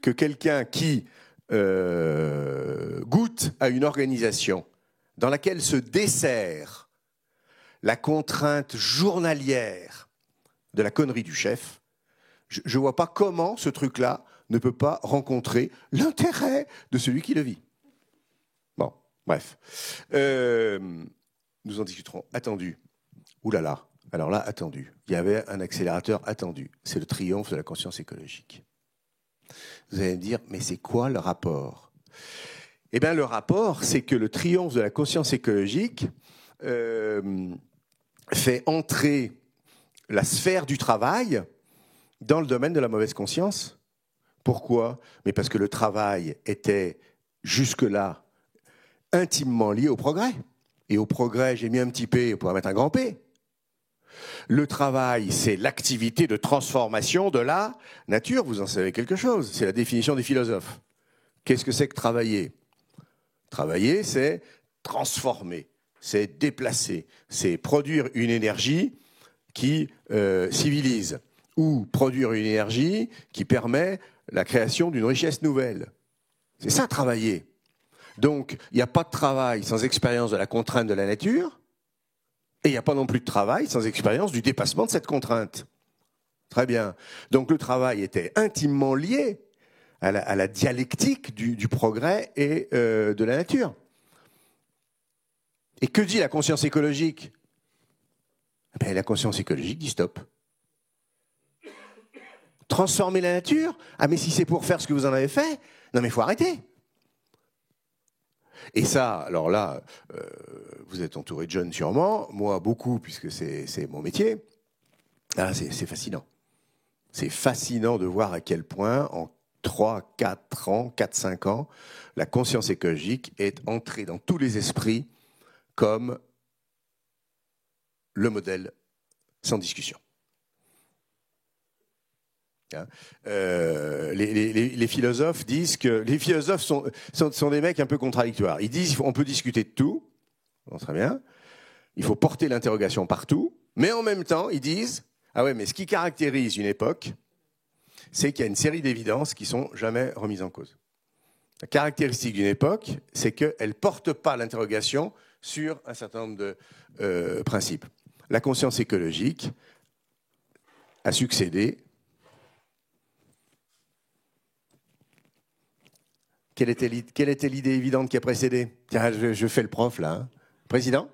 que quelqu'un qui goûte à une organisation dans laquelle se dessert la contrainte journalière de la connerie du chef, je ne vois pas comment ce truc-là ne peut pas rencontrer l'intérêt de celui qui le vit. Bon, bref. Nous en discuterons. Attendu. Ouh là là. Alors là, attendu. Il y avait un accélérateur attendu. C'est le triomphe de la conscience écologique. Vous allez me dire, mais c'est quoi le rapport ? Eh bien, le rapport, c'est que le triomphe de la conscience écologique fait entrer la sphère du travail dans le domaine de la mauvaise conscience. Pourquoi? Mais parce que le travail était jusque-là intimement lié au progrès. Et au progrès, j'ai mis un petit P pour mettre un grand P. Le travail, c'est l'activité de transformation de la nature. Vous en savez quelque chose. C'est la définition des philosophes. Qu'est-ce que c'est que travailler? Travailler, c'est transformer, c'est déplacer, c'est produire une énergie qui civilise ou produire une énergie qui permet la création d'une richesse nouvelle. C'est ça, travailler. Donc, il n'y a pas de travail sans expérience de la contrainte de la nature, et il n'y a pas non plus de travail sans expérience du dépassement de cette contrainte. Très bien. Donc, le travail était intimement lié à la dialectique du progrès et de la nature. Et que dit la conscience écologique? Ben, la conscience écologique dit stop. Transformer la nature? Ah, mais si c'est pour faire ce que vous en avez fait, non mais il faut arrêter. Et ça, alors là, vous êtes entouré de jeunes sûrement, moi beaucoup, puisque c'est mon métier. Ah, c'est fascinant. C'est fascinant de voir à quel point, en 3, 4 ans, 4, 5 ans, la conscience écologique est entrée dans tous les esprits comme le modèle sans discussion. Les philosophes disent que... Les philosophes sont des mecs un peu contradictoires. Ils disent qu'on peut discuter de tout, bon, très bien, il faut porter l'interrogation partout, mais en même temps, ils disent, ah ouais, mais ce qui caractérise une époque, c'est qu'il y a une série d'évidences qui sont jamais remises en cause. La caractéristique d'une époque, c'est qu'elle ne porte pas l'interrogation sur un certain nombre de principes. La conscience écologique a succédé. Quelle était l'idée évidente qui a précédé? Tiens, je fais le prof, là. Hein. Président?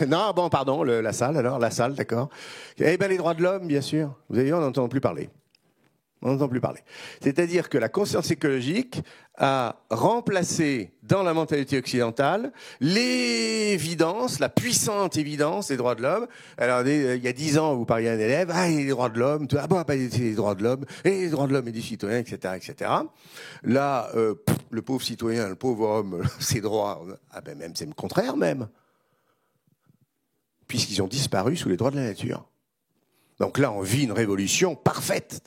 Non, bon, pardon, la salle, alors, la salle, d'accord. Eh bien, les droits de l'homme, bien sûr. Vous avez vu, on n'entend plus parler. On n'entend plus parler. C'est-à-dire que la conscience écologique a remplacé dans la mentalité occidentale l'évidence, la puissante évidence des droits de l'homme. Alors, il y a 10 ans, vous parliez à un élève, ah, les droits de l'homme, ah bon, les droits de l'homme, et les droits de l'homme et des citoyens, etc., etc. Là, le pauvre citoyen, le pauvre homme, ses droits, ah ben même, c'est le contraire même, puisqu'ils ont disparu sous les droits de la nature. Donc là, on vit une révolution parfaite.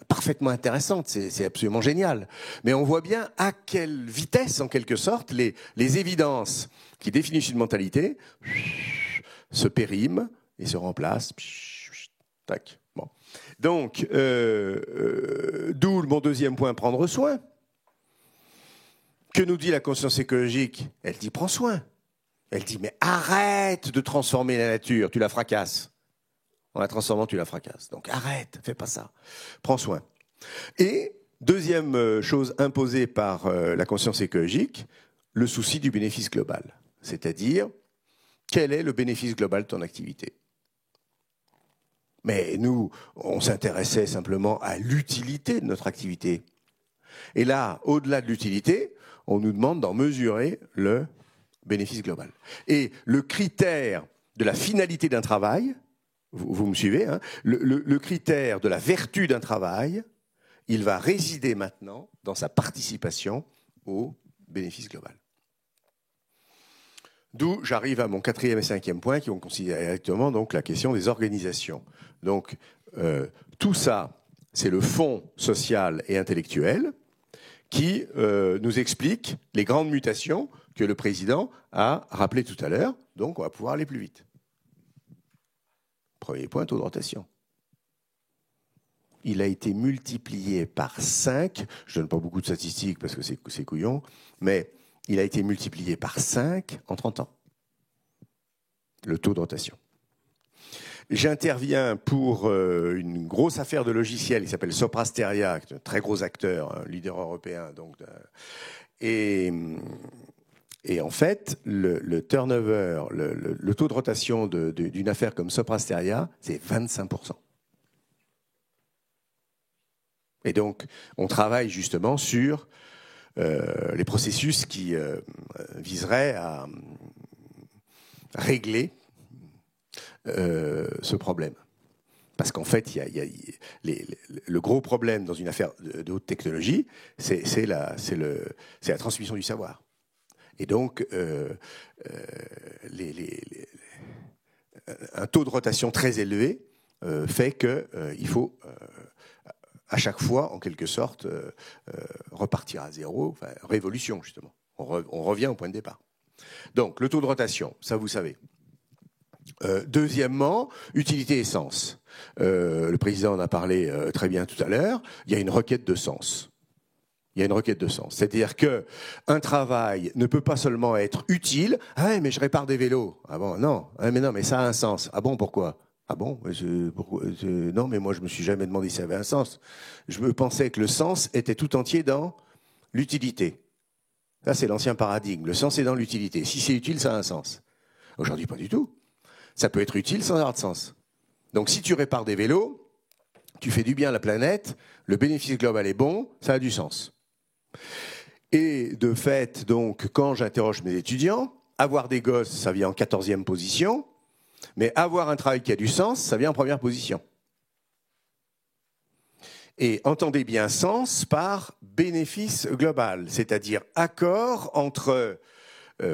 Parfaitement intéressante, c'est absolument génial. Mais on voit bien à quelle vitesse, en quelque sorte, les évidences qui définissent une mentalité se périment et se remplacent. Tac. Bon. Donc, d'où mon deuxième point, prendre soin. Que nous dit la conscience écologique? Elle dit, prends soin. Elle dit, mais arrête de transformer la nature, tu la fracasses. En la transformant, tu la fracasses. Donc arrête, fais pas ça. Prends soin. Et deuxième chose imposée par la conscience écologique, le souci du bénéfice global. C'est-à-dire, quel est le bénéfice global de ton activité? Mais nous, on s'intéressait simplement à l'utilité de notre activité. Et là, au-delà de l'utilité, on nous demande d'en mesurer le bénéfice global. Et le critère de la finalité d'un travail, vous me suivez, hein, le critère de la vertu d'un travail, il va résider maintenant dans sa participation au bénéfice global. D'où j'arrive à mon quatrième et cinquième point qui vont considérer directement donc, la question des organisations. Donc tout ça, c'est le fond social et intellectuel qui nous explique les grandes mutations que le président a rappelées tout à l'heure. Donc on va pouvoir aller plus vite. Premier point, taux de rotation. Il a été multiplié par 5, je ne donne pas beaucoup de statistiques parce que c'est couillon, mais il a été multiplié par 5 en 30 ans, le taux de rotation. J'interviens pour une grosse affaire de logiciel qui s'appelle Soprasteria, qui est un très gros acteur, un leader européen. Donc, et en fait, le turnover, le taux de rotation d'une affaire comme Soprasteria, c'est 25%. Et donc, on travaille justement sur les processus qui viseraient à régler ce problème. Parce qu'en fait, le gros problème dans une affaire de haute technologie, c'est la transmission du savoir. Et donc, un taux de rotation très élevé fait qu'il faut à chaque fois, en quelque sorte, repartir à zéro, enfin, révolution justement. On revient au point de départ. Donc, le taux de rotation, ça vous savez. Deuxièmement, utilité et sens. Le président en a parlé très bien tout à l'heure. Il y a une requête de sens. Il y a une requête de sens. C'est-à-dire qu'un travail ne peut pas seulement être utile. Ah, mais je répare des vélos. Ah bon, non. Ah, mais non, mais ça a un sens. Ah bon, pourquoi ? Ah bon, non, mais moi je me suis jamais demandé si ça avait un sens. Je me pensais que le sens était tout entier dans l'utilité. Ça, c'est l'ancien paradigme. Le sens est dans l'utilité. Si c'est utile, ça a un sens. Aujourd'hui, pas du tout. Ça peut être utile sans avoir de sens. Donc si tu répares des vélos, tu fais du bien à la planète, le bénéfice global est bon, ça a du sens. Et de fait, donc, quand j'interroge mes étudiants, avoir des gosses, ça vient en 14e position, mais avoir un travail qui a du sens, ça vient en première position. Et entendez bien sens par bénéfice global, c'est-à-dire accord entre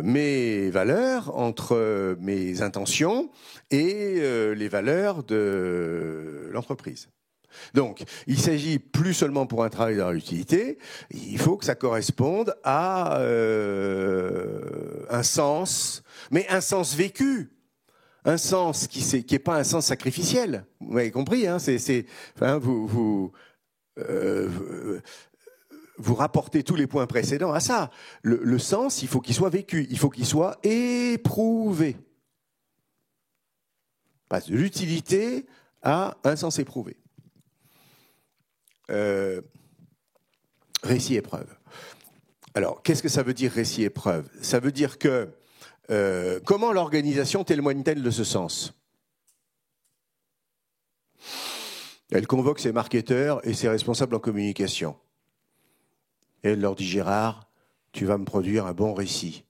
mes valeurs, entre mes intentions et les valeurs de l'entreprise. Donc, il s'agit plus seulement pour un travail dans l'utilité, il faut que ça corresponde à un sens, mais un sens vécu, un sens qui n'est pas un sens sacrificiel. Vous m'avez compris, hein, vous rapportez tous les points précédents à ça. Le sens, il faut qu'il soit vécu, il faut qu'il soit éprouvé. Passe de l'utilité à un sens éprouvé. Récit-épreuve. Alors, qu'est-ce que ça veut dire récit-épreuve ? Ça veut dire que comment l'organisation témoigne-t-elle de ce sens ? Elle convoque ses marketeurs et ses responsables en communication. Et elle leur dit, Gérard, tu vas me produire un bon récit.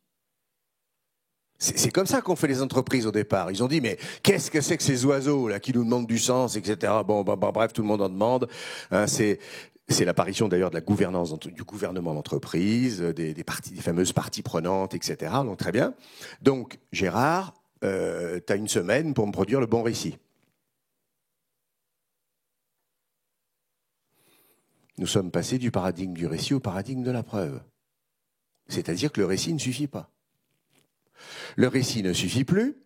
C'est comme ça qu'ont fait les entreprises au départ. Ils ont dit, mais qu'est-ce que c'est que ces oiseaux là qui nous demandent du sens, etc. Bon, bref, tout le monde en demande. Hein, c'est l'apparition d'ailleurs de la gouvernance du gouvernement d'entreprise, des fameuses parties prenantes, etc. Donc très bien. Donc Gérard, tu as une semaine pour me produire le bon récit. Nous sommes passés du paradigme du récit au paradigme de la preuve. C'est-à-dire que le récit ne suffit pas. Le récit ne suffit plus.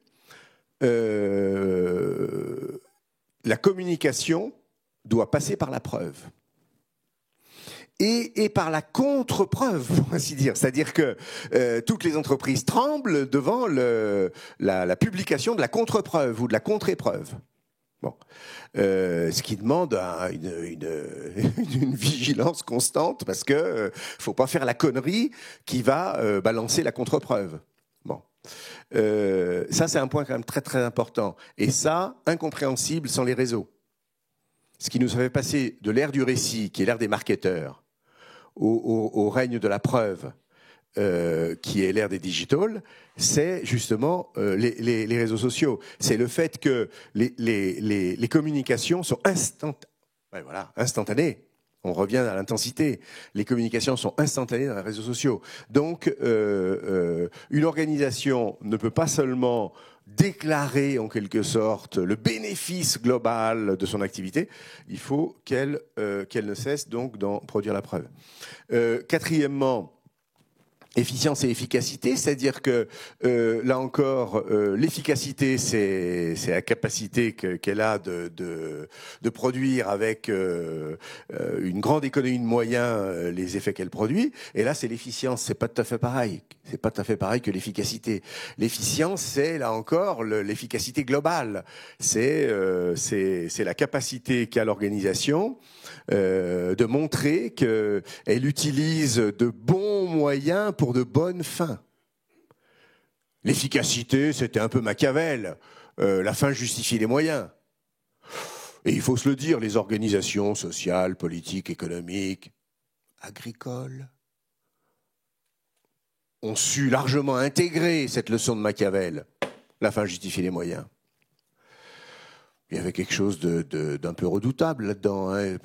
La communication doit passer par la preuve. Et par la contre-preuve, pour ainsi dire. C'est-à-dire que toutes les entreprises tremblent devant la publication de la contre-preuve ou de la contre-épreuve. Bon. Ce qui demande une vigilance constante parce que faut pas faire la connerie qui va balancer la contre-preuve. Bon. Ça, c'est un point quand même très très important. Et ça, incompréhensible sans les réseaux. Ce qui nous avait passé de l'ère du récit, qui est l'ère des marketeurs, au règne de la preuve, qui est l'ère des digital, c'est justement les réseaux sociaux. C'est le fait que les communications sont instantanées. On revient à l'intensité. Les communications sont instantanées dans les réseaux sociaux. Donc, une organisation ne peut pas seulement déclarer en quelque sorte le bénéfice global de son activité, il faut qu'elle ne cesse donc d'en produire la preuve. Quatrièmement, efficience et efficacité, c'est-à-dire que là encore, l'efficacité, c'est la capacité qu'elle a de produire avec une grande économie de moyens les effets qu'elle produit. Et là, c'est l'efficience. C'est pas tout à fait pareil. C'est pas tout à fait pareil que l'efficacité. L'efficience, c'est là encore l'efficacité globale. C'est la capacité qu'a l'organisation de montrer qu'elle utilise de bons moyens pour de bonnes fins. L'efficacité, c'était un peu Machiavel. La fin justifie les moyens. Et il faut se le dire, les organisations sociales, politiques, économiques, agricoles, ont su largement intégrer cette leçon de Machiavel. La fin justifie les moyens. Il y avait quelque chose d'un peu redoutable là-dedans. Hein.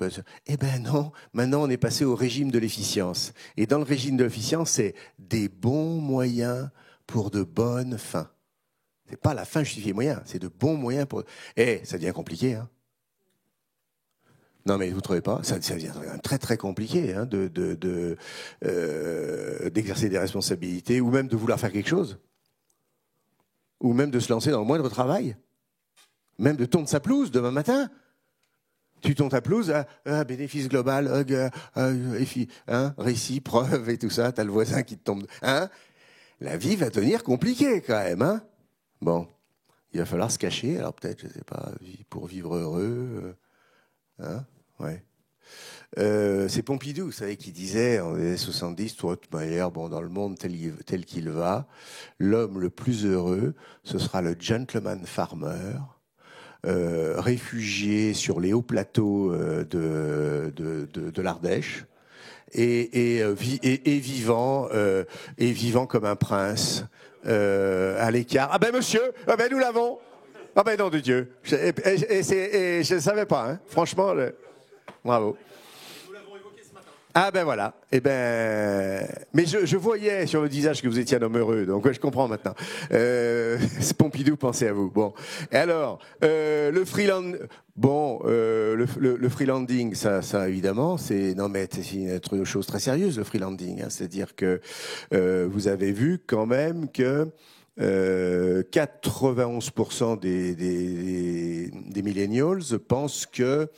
Eh ben non, maintenant on est passé au régime de l'efficience. Et dans le régime de l'efficience, c'est des bons moyens pour de bonnes fins. C'est pas la fin justifie les moyens, c'est de bons moyens pour... ça devient compliqué. Hein. Non mais vous ne trouvez pas? Ça devient très très compliqué hein, d'exercer des responsabilités ou même de vouloir faire quelque chose. Ou même de se lancer dans le moindre travail. Même de tondre sa pelouse demain matin. Tu tonds ta pelouse, bénéfice global, récit, preuve et tout ça, t'as le voisin qui te tombe. Hein, la vie va devenir compliquée quand même. Hein. Bon, il va falloir se cacher, alors peut-être, je ne sais pas, pour vivre heureux. Ouais. C'est Pompidou, vous savez, qui disait en les années 70, de toute manière, bon, dans le monde tel qu'il va, l'homme le plus heureux, ce sera le gentleman farmer, réfugié sur les hauts plateaux de l'Ardèche et vivant comme un prince à l'écart. Ah ben monsieur, ah ben nous l'avons. Ah ben non de Dieu. Je ne savais pas, hein. Franchement, bravo. Ah ben voilà. Eh ben, mais je voyais sur votre visage que vous étiez un homme heureux, donc je comprends maintenant. Pompidou pensait à vous. Bon. Et alors, le freelanding, ça évidemment, c'est une chose très sérieuse, le freelanding. Hein, c'est-à-dire que vous avez vu quand même que 91% des millennials pensent que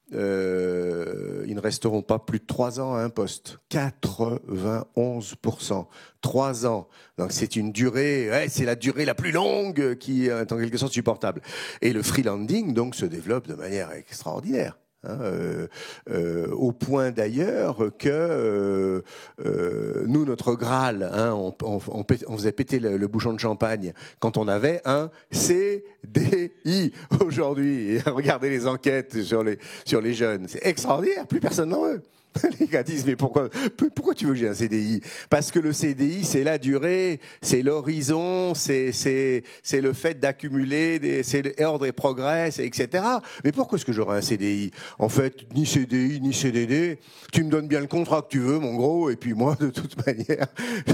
ils ne resteront pas plus de 3 ans à un poste. 91%. 3 ans. Donc c'est une durée, c'est la durée la plus longue qui est en quelque sorte supportable. Et le freelanding donc se développe de manière extraordinaire. Hein, au point d'ailleurs que nous, notre Graal, hein, on faisait péter le bouchon de champagne quand on avait un CDI. Aujourd'hui, et regardez les enquêtes sur les jeunes, c'est extraordinaire, plus personne n'en veut. Les gars disent, mais pourquoi tu veux que j'ai un CDI? Parce que le CDI, c'est la durée, c'est l'horizon, c'est le fait d'accumuler, c'est ordre et progrès, etc. Mais pourquoi est-ce que j'aurais un CDI? En fait, ni CDI, ni CDD, tu me donnes bien le contrat que tu veux, mon gros, et puis moi, de toute manière,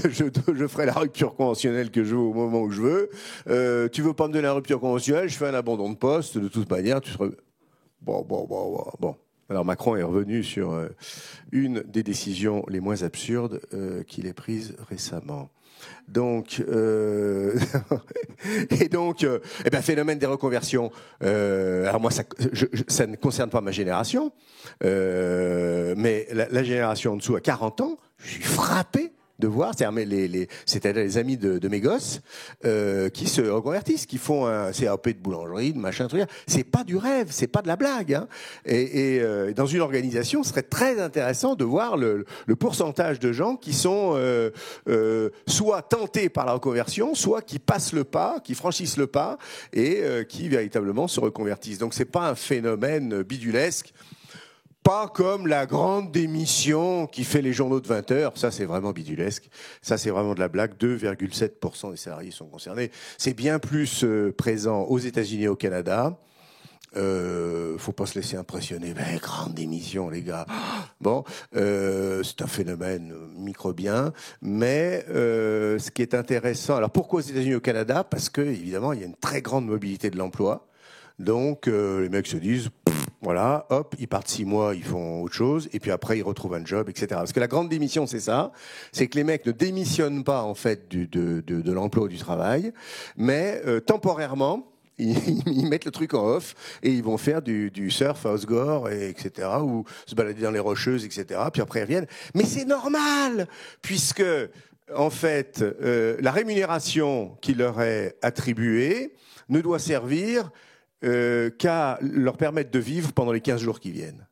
je ferai la rupture conventionnelle que je veux au moment où je veux. Tu veux pas me donner la rupture conventionnelle, je fais un abandon de poste, de toute manière, tu seras... Bon. Alors Macron est revenu sur une des décisions les moins absurdes qu'il ait prises récemment. Donc, phénomène des reconversions. Alors moi, ça ne concerne pas ma génération, mais la génération en dessous à 40 ans, je suis frappé de voir, c'est-à-dire les amis de mes gosses qui se reconvertissent, qui font un CAP de boulangerie, de machin, truc. C'est pas du rêve, c'est pas de la blague. Hein. Et dans une organisation, ce serait très intéressant de voir le pourcentage de gens qui sont soit tentés par la reconversion, soit qui passent le pas, qui franchissent le pas et qui véritablement se reconvertissent. Donc c'est pas un phénomène bidulesque. Pas comme la grande démission qui fait les journaux de 20 heures. Ça, c'est vraiment bidulesque. Ça, c'est vraiment de la blague. 2,7% des salariés sont concernés. C'est bien plus présent aux États-Unis et au Canada. Faut pas se laisser impressionner. Ben, grande démission, les gars. Bon, c'est un phénomène microbien. Mais ce qui est intéressant... Alors, pourquoi aux États-Unis et au Canada? Parce que, évidemment, il y a une très grande mobilité de l'emploi. Donc, les mecs se disent... Voilà, hop, ils partent 6 mois, ils font autre chose, et puis après ils retrouvent un job, etc. Parce que la grande démission, c'est ça, c'est que les mecs ne démissionnent pas en fait de l'emploi ou du travail, mais temporairement, ils mettent le truc en off et ils vont faire du surf à Osgore, etc. ou se balader dans les Rocheuses, etc. Puis après ils reviennent. Mais c'est normal, puisque en fait la rémunération qui leur est attribuée ne doit servir qu'à leur permettre de vivre pendant les 15 jours qui viennent.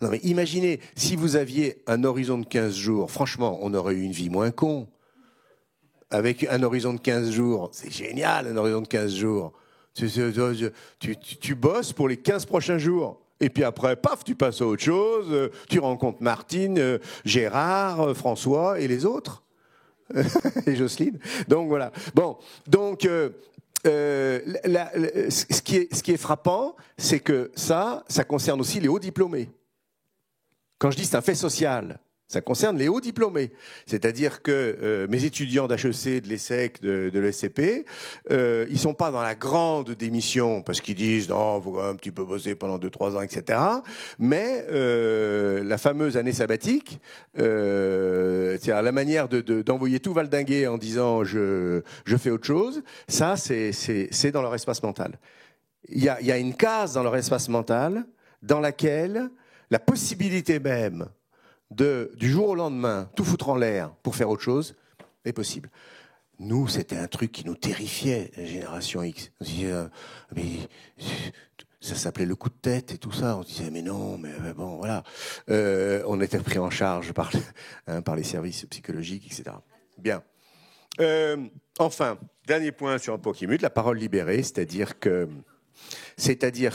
Non mais imaginez, si vous aviez un horizon de 15 jours, franchement, on aurait eu une vie moins con. Avec un horizon de 15 jours, c'est génial, un horizon de 15 jours. Tu bosses pour les 15 prochains jours. Et puis après, paf, tu passes à autre chose, tu rencontres Martine, Gérard, François et les autres. et Jocelyne. Donc voilà. Bon, donc ce qui est frappant, c'est que ça concerne aussi les hauts diplômés. Quand je dis c'est un fait social, ça concerne les hauts diplômés. C'est-à-dire que mes étudiants d'HEC, de l'ESSEC, de l'ESCP, ils sont pas dans la grande démission parce qu'ils disent non, faut quand même un petit peu bosser pendant 2-3 ans, etc. Mais la fameuse année sabbatique, c'est-à-dire la manière d'envoyer tout valdinguer en disant je fais autre chose, ça c'est dans leur espace mental. Il y a une case dans leur espace mental dans laquelle la possibilité même du jour au lendemain, tout foutre en l'air pour faire autre chose, est possible. Nous, c'était un truc qui nous terrifiait, la génération X. On se disait, mais ça s'appelait le coup de tête et tout ça. On se disait, mais non, mais bon, voilà. On était pris en charge par les services psychologiques, etc. Bien. Enfin, dernier point sur un Pokimut, la parole libérée, c'est-à-dire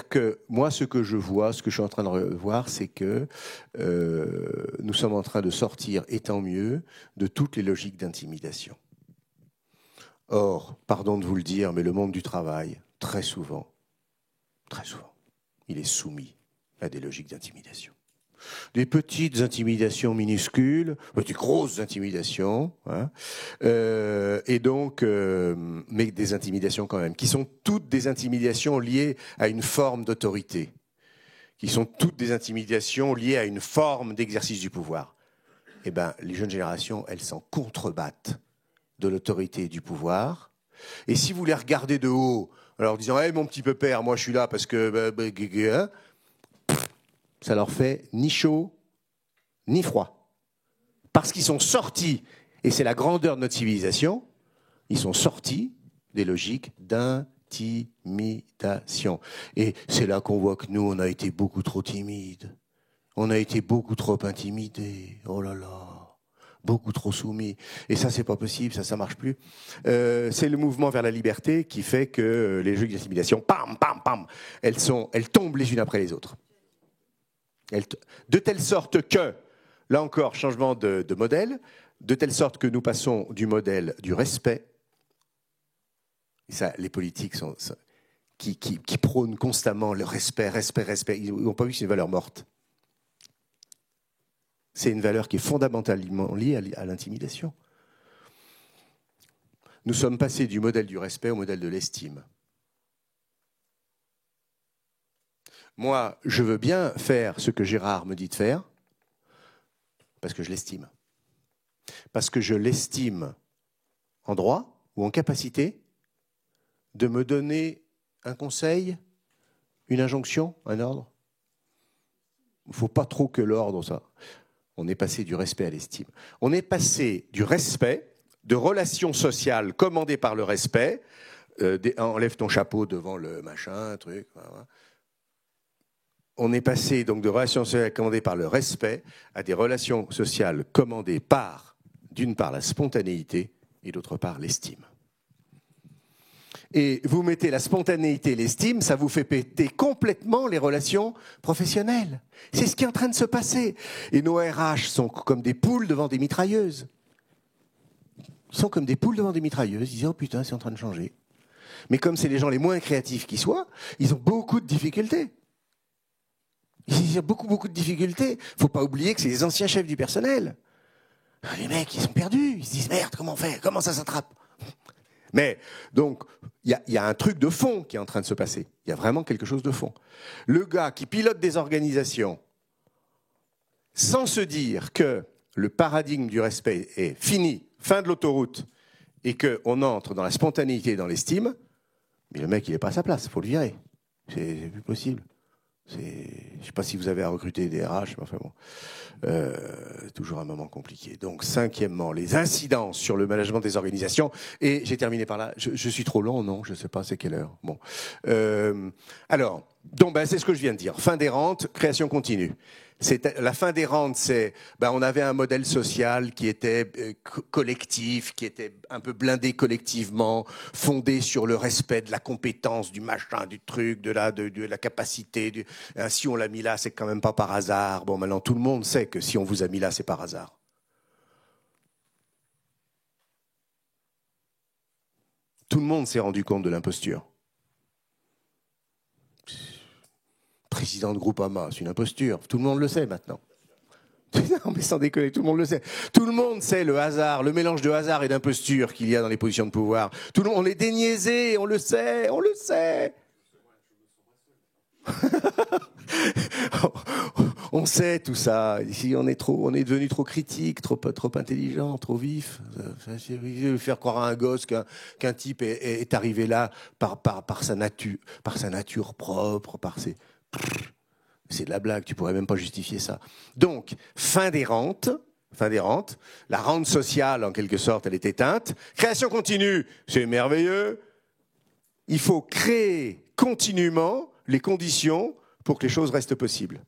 que moi, ce que je vois, ce que je suis en train de voir, c'est que nous sommes en train de sortir, et tant mieux, de toutes les logiques d'intimidation. Or, pardon de vous le dire, mais le monde du travail, très souvent, il est soumis à des logiques d'intimidation. Des petites intimidations minuscules, des grosses intimidations, hein, et donc, mais des intimidations quand même, qui sont toutes des intimidations liées à une forme d'autorité, qui sont toutes des intimidations liées à une forme d'exercice du pouvoir. Eh bien, les jeunes générations, elles s'en contrebattent de l'autorité et du pouvoir. Et si vous les regardez de haut, alors en disant, hey, mon petit pépère, moi je suis là parce que... ça leur fait ni chaud, ni froid. Parce qu'ils sont sortis, et c'est la grandeur de notre civilisation, ils sont sortis des logiques d'intimidation. Et c'est là qu'on voit que nous, on a été beaucoup trop timides. On a été beaucoup trop intimidés. Oh là là, beaucoup trop soumis. Et ça, c'est pas possible, ça marche plus. C'est le mouvement vers la liberté qui fait que les logiques d'intimidation, pam, pam, pam, elles tombent les unes après les autres. De telle sorte que, là encore, changement de modèle, de telle sorte que nous passons du modèle du respect, et ça, les politiques qui prônent constamment le respect, ils n'ont pas vu que c'est une valeur morte. C'est une valeur qui est fondamentalement liée à l'intimidation. Nous sommes passés du modèle du respect au modèle de l'estime. Moi, je veux bien faire ce que Gérard me dit de faire, parce que je l'estime. Parce que je l'estime en droit ou en capacité de me donner un conseil, une injonction, un ordre. Il ne faut pas trop que l'ordre, ça. On est passé du respect à l'estime. On est passé du respect, de relations sociales commandées par le respect, enlève ton chapeau devant le machin, truc, voilà. On est passé donc de relations sociales commandées par le respect à des relations sociales commandées par, d'une part, la spontanéité et d'autre part, l'estime. Et vous mettez la spontanéité et l'estime, ça vous fait péter complètement les relations professionnelles. C'est ce qui est en train de se passer. Et nos RH sont comme des poules devant des mitrailleuses. Ils sont comme des poules devant des mitrailleuses. Ils disent « Oh putain, c'est en train de changer ». Mais comme c'est les gens les moins créatifs qui soient, ils ont beaucoup de difficultés. Il y a beaucoup de difficultés. Il ne faut pas oublier que c'est les anciens chefs du personnel. Les mecs, ils sont perdus. Ils se disent, merde, comment on fait ? Comment ça s'attrape ? Mais, donc, il y a un truc de fond qui est en train de se passer. Il y a vraiment quelque chose de fond. Le gars qui pilote des organisations sans se dire que le paradigme du respect est fini, fin de l'autoroute, et qu'on entre dans la spontanéité et dans l'estime, mais le mec, il n'est pas à sa place. Il faut le virer. C'est plus possible. Je ne sais pas si vous avez à recruter des RH, mais enfin bon, toujours un moment compliqué. Donc, cinquièmement, les incidences sur le management des organisations. Et j'ai terminé par là. Je suis trop long, non ? Je ne sais pas, c'est quelle heure ? Bon. Alors, donc, c'est ce que je viens de dire. Fin des rentes, création continue. La fin des rentes, on avait un modèle social qui était collectif, qui était un peu blindé collectivement, fondé sur le respect de la compétence, du machin, du truc, de la capacité. Si on l'a mis là, c'est quand même pas par hasard. Bon, maintenant, tout le monde sait que si on vous a mis là, c'est par hasard. Tout le monde s'est rendu compte de l'imposture. Président de Groupama, c'est une imposture. Tout le monde le sait maintenant. Non, mais sans déconner, tout le monde le sait. Tout le monde sait le hasard, le mélange de hasard et d'imposture qu'il y a dans les positions de pouvoir. Tout le monde, on est déniaisé, on le sait, on le sait. On sait tout ça. Ici, on est devenu trop critique, trop intelligent, trop vif. Faire croire à un gosse qu'un type est arrivé là par sa nature propre, c'est de la blague, tu pourrais même pas justifier ça. Donc, fin des rentes, la rente sociale, en quelque sorte, elle est éteinte. Création continue, c'est merveilleux. Il faut créer continuellement les conditions pour que les choses restent possibles.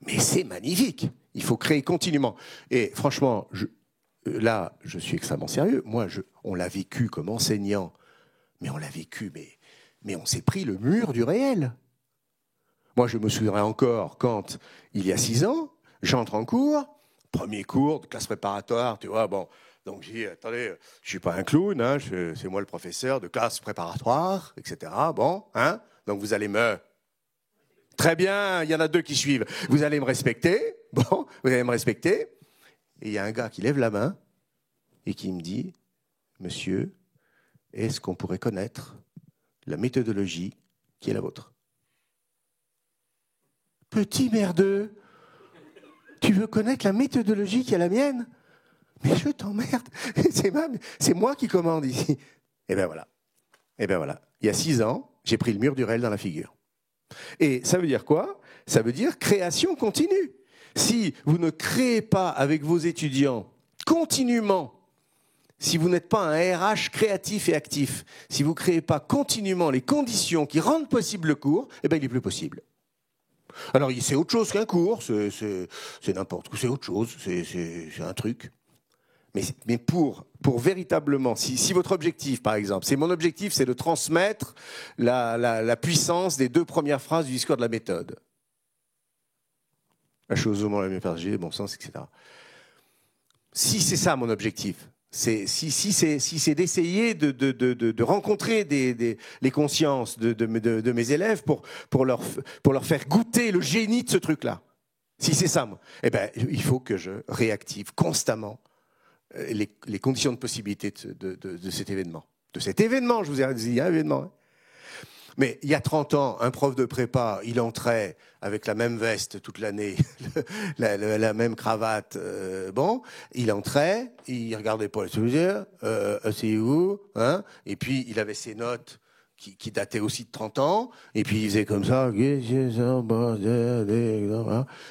Mais c'est magnifique, il faut créer continuellement. Et franchement, là, je suis extrêmement sérieux. Moi, on l'a vécu comme enseignant, mais on l'a vécu, mais on s'est pris le mur du réel. Moi, je me souviendrai encore quand, il y a 6 ans, j'entre en cours, premier cours de classe préparatoire, tu vois, bon, donc j'ai dit, attendez, je suis pas un clown, hein, c'est moi le professeur de classe préparatoire, etc., bon, hein, donc vous allez me... Très bien, il y en a 2 qui suivent, vous allez me respecter, bon, vous allez me respecter, et il y a un gars qui lève la main et qui me dit, monsieur, est-ce qu'on pourrait connaître la méthodologie qui est la vôtre ? Petit merdeux, tu veux connaître la méthodologie qui est la mienne ? Mais je t'emmerde, c'est moi qui commande ici. Et bien voilà. Il y a 6 ans, j'ai pris le mur du réel dans la figure. Et ça veut dire quoi ? Ça veut dire création continue. Si vous ne créez pas avec vos étudiants continuellement, si vous n'êtes pas un RH créatif et actif, si vous ne créez pas continuellement les conditions qui rendent possible le cours, eh bien il n'est plus possible. Alors, c'est autre chose qu'un cours, c'est n'importe quoi, c'est autre chose, c'est un truc. Mais pour véritablement, si votre objectif, par exemple, c'est mon objectif, c'est de transmettre la puissance des 2 premières phrases du discours de la méthode. La chose au moins la mieux partagée, le bon sens, etc. Si c'est ça mon objectif, si c'est d'essayer de rencontrer les consciences de mes élèves pour leur faire goûter le génie de ce truc-là. Si c'est ça, eh ben, il faut que je réactive constamment les conditions de possibilité de cet événement. De cet événement, je vous ai dit, un événement. Hein. Mais il y a 30 ans, un prof de prépa, il entrait avec la même veste toute l'année, la même cravate, il entrait, il regardait pas les sujets, asseyez-vous, hein, et puis il avait ses notes qui dataient aussi de 30 ans, et puis il faisait comme ça,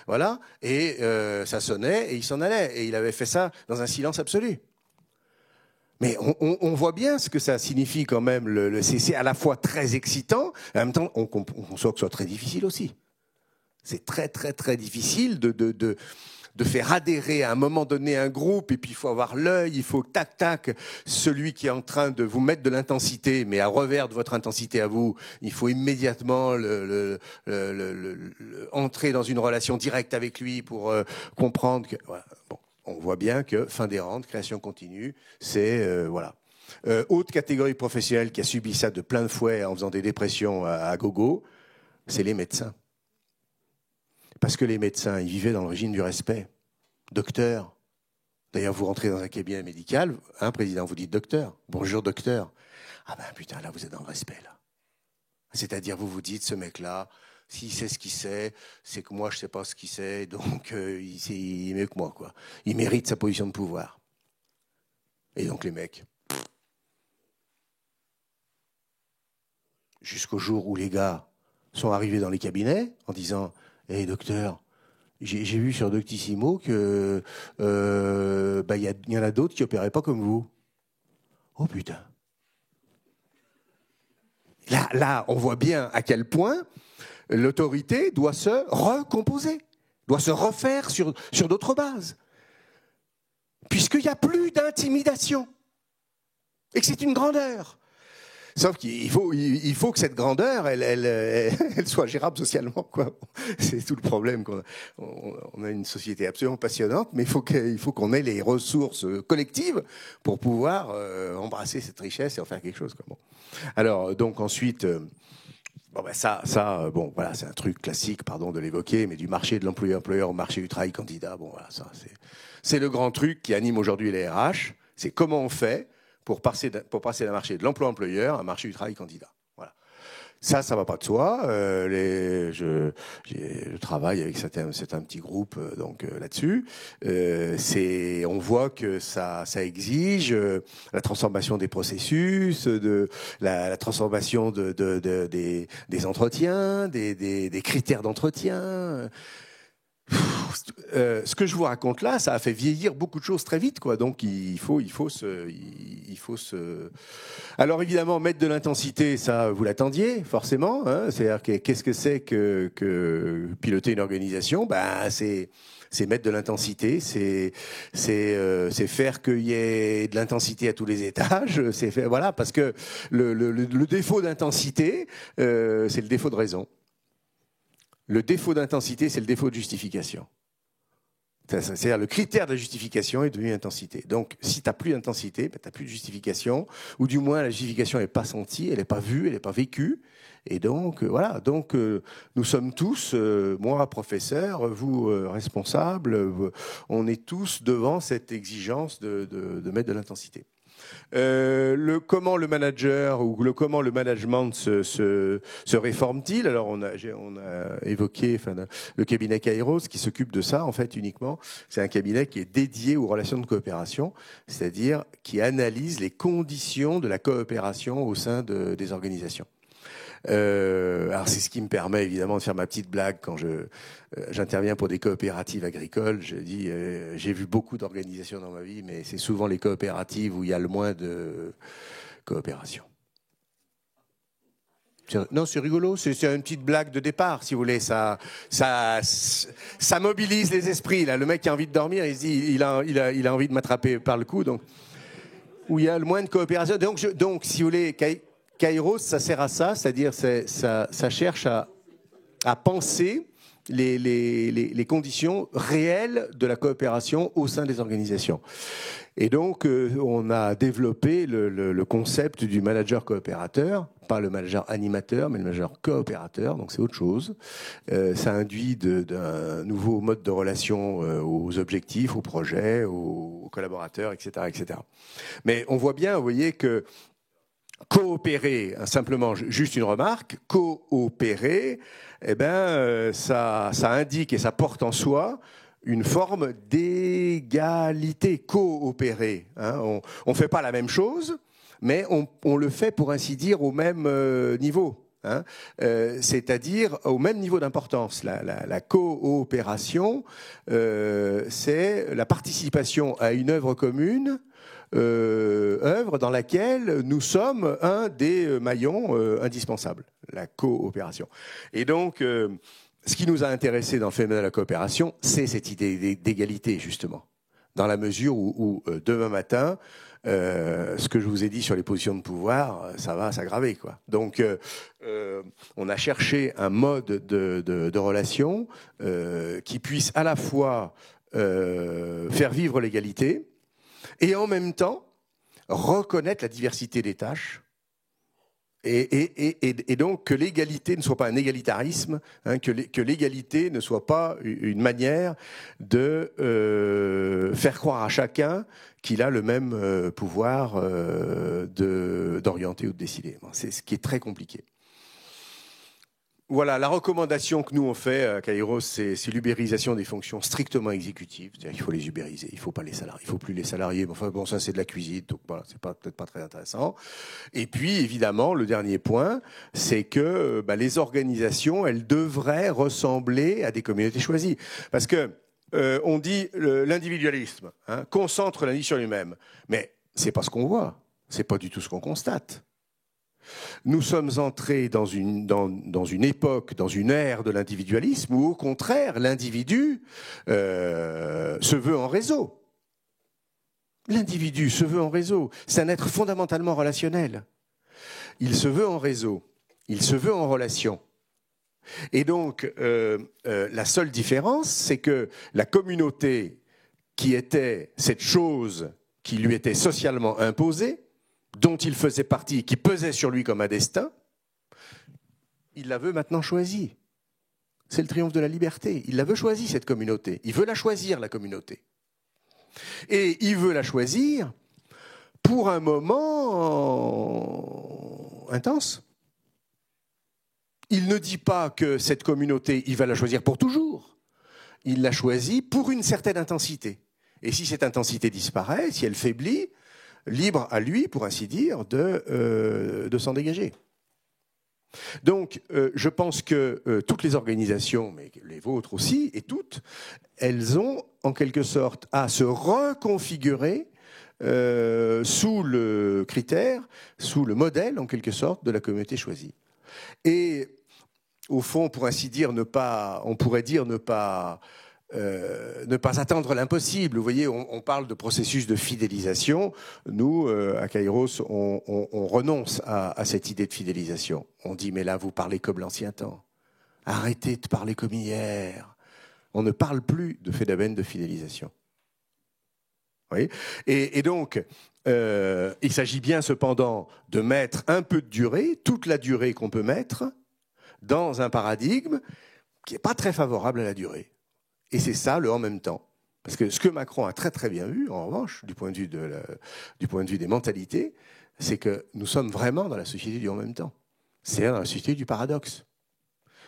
voilà, et ça sonnait, et il s'en allait, et il avait fait ça dans un silence absolu. Mais on voit bien ce que ça signifie quand même. C'est à la fois très excitant, et en même temps, on conçoit que ce soit très difficile aussi. C'est très, très, très difficile de faire adhérer à un moment donné un groupe, et puis il faut avoir l'œil, il faut tac, celui qui est en train de vous mettre de l'intensité, mais à revers de votre intensité à vous, il faut immédiatement entrer dans une relation directe avec lui pour comprendre que... Voilà, bon. On voit bien que fin des rentes, création continue, c'est voilà. Autre catégorie professionnelle qui a subi ça de plein de fouet en faisant des dépressions à gogo, c'est les médecins. Parce que les médecins, ils vivaient dans le régime du respect. Docteur. D'ailleurs, vous rentrez dans un cabinet médical, un président vous dit docteur. Bonjour docteur. Ah ben putain, là vous êtes dans le respect là. C'est-à-dire vous vous dites ce mec-là. S'il sait ce qu'il sait, c'est que moi je sais pas ce qu'il sait, donc il est mieux que moi, quoi. Il mérite sa position de pouvoir. Et donc les mecs, jusqu'au jour où les gars sont arrivés dans les cabinets en disant « Hé docteur, j'ai vu sur Doctissimo que y en a d'autres qui opéraient pas comme vous. » Oh putain. Là, on voit bien à quel point l'autorité doit se recomposer, doit se refaire sur d'autres bases. Puisqu'il n'y a plus d'intimidation. Et que c'est une grandeur. Sauf qu'il faut que cette grandeur, elle soit gérable socialement, quoi. C'est tout le problème. On a une société absolument passionnante, mais il faut qu'on ait les ressources collectives pour pouvoir embrasser cette richesse et en faire quelque chose, quoi. Bon. Alors, donc ensuite. Bon ben bon voilà, c'est un truc classique, pardon de l'évoquer, mais du marché de l'employeur-employeur au marché du travail-candidat, bon voilà, ça c'est le grand truc qui anime aujourd'hui les RH. C'est comment on fait pour passer d'un marché de l'emploi-employeur à un marché du travail-candidat. Voilà. Ça va pas de soi. Je travaille avec certains petits groupes là-dessus. On voit que ça exige la transformation des processus, la transformation des entretiens, des critères d'entretien. Ce que je vous raconte là, ça a fait vieillir beaucoup de choses très vite, quoi. Donc il faut se. Alors évidemment, mettre de l'intensité, ça vous l'attendiez forcément. Hein. C'est-à-dire qu'est-ce que c'est que piloter une organisation ? Ben c'est mettre de l'intensité, c'est faire qu'il y ait de l'intensité à tous les étages. Voilà, parce que le défaut d'intensité, c'est le défaut de raison. Le défaut d'intensité, c'est le défaut de justification. C'est-à-dire le critère de la justification est devenu l'intensité. Donc, si tu n'as plus d'intensité, ben, tu n'as plus de justification, ou du moins la justification n'est pas sentie, elle n'est pas vue, elle n'est pas vécue. Et donc, voilà. Donc, nous sommes tous, moi, professeur, vous, responsable, on est tous devant cette exigence de mettre de l'intensité. Comment le manager ou comment le management se réforme-t-il ? Alors on a évoqué le cabinet Kairos qui s'occupe de ça en fait uniquement. C'est un cabinet qui est dédié aux relations de coopération, c'est-à-dire qui analyse les conditions de la coopération au sein des organisations. Alors c'est ce qui me permet évidemment de faire ma petite blague quand j'interviens pour des coopératives agricoles. Je dis j'ai vu beaucoup d'organisations dans ma vie, mais c'est souvent les coopératives où il y a le moins de coopération. Non, c'est rigolo, c'est une petite blague de départ, si vous voulez. Ça mobilise les esprits. Là, le mec qui a envie de dormir, il se dit il a envie de m'attraper par le cou, donc où il y a le moins de coopération. Donc si vous voulez. Kairos, ça sert à ça, c'est-à-dire ça cherche à penser les conditions réelles de la coopération au sein des organisations. Et donc, on a développé le concept du manager coopérateur, pas le manager animateur, mais le manager coopérateur, donc c'est autre chose. Ça induit d'un nouveau mode de relation aux objectifs, aux projets, aux collaborateurs, etc., etc. Mais on voit bien, vous voyez, que coopérer, simplement, juste une remarque, coopérer, eh ben, ça indique et ça porte en soi une forme d'égalité. Coopérer, hein, on fait pas la même chose, mais on le fait, pour ainsi dire, au même niveau. Hein, c'est-à-dire au même niveau d'importance. La coopération, c'est la participation à une œuvre commune, œuvre dans laquelle nous sommes un des maillons indispensables, la coopération. Et donc, ce qui nous a intéressé dans le phénomène de la coopération, c'est cette idée d'égalité, justement, dans la mesure où demain matin, ce que je vous ai dit sur les positions de pouvoir, ça va s'aggraver, quoi. Donc, on a cherché un mode de relation qui puisse à la fois faire vivre l'égalité, et en même temps, reconnaître la diversité des tâches et donc que l'égalité ne soit pas un égalitarisme, hein, que l'égalité ne soit pas une manière de faire croire à chacun qu'il a le même pouvoir d'orienter ou de décider. C'est ce qui est très compliqué. Voilà, la recommandation que nous on fait à Kairos, c'est l'ubérisation des fonctions strictement exécutives. C'est-à-dire qu'il faut les ubériser, il faut pas les salarier, il faut plus les salariés. Enfin bon, ça c'est de la cuisine, donc voilà, c'est peut-être pas très intéressant. Et puis évidemment, le dernier point, c'est que les organisations, elles devraient ressembler à des communautés choisies, parce que on dit l'individualisme, hein, concentre l'individu sur lui-même, mais c'est pas ce qu'on voit, c'est pas du tout ce qu'on constate. Nous sommes entrés dans une époque, dans une ère de l'individualisme où, au contraire, l'individu se veut en réseau. L'individu se veut en réseau. C'est un être fondamentalement relationnel. il se veut en réseau, il se veut en relation. Et donc, la seule différence, c'est que la communauté qui était cette chose qui lui était socialement imposée, dont il faisait partie, qui pesait sur lui comme un destin, il la veut maintenant choisie. C'est le triomphe de la liberté. Il la veut choisie, cette communauté. Il veut la choisir, la communauté. Et il veut la choisir pour un moment intense. Il ne dit pas que cette communauté, il va la choisir pour toujours. Il la choisit pour une certaine intensité. Et si cette intensité disparaît, si elle faiblit, libre à lui, pour ainsi dire, de s'en dégager. Donc, je pense que toutes les organisations, mais les vôtres aussi, et toutes, elles ont en quelque sorte à se reconfigurer sous le critère, sous le modèle en quelque sorte de la communauté choisie. Et au fond, pour ainsi dire, on pourrait dire ne pas attendre l'impossible. Vous voyez, on parle de processus de fidélisation. Nous, à Kairos, on renonce à cette idée de fidélisation. On dit, mais là, vous parlez comme l'ancien temps. Arrêtez de parler comme hier. On ne parle plus de phénomène de fidélisation. Vous voyez ? Et donc, il s'agit bien cependant de mettre un peu de durée, toute la durée qu'on peut mettre, dans un paradigme qui n'est pas très favorable à la durée. Et c'est ça, le en même temps. Parce que ce que Macron a très très bien vu, en revanche, du point de vue des mentalités, c'est que nous sommes vraiment dans la société du en même temps. C'est-à-dire dans la société du paradoxe.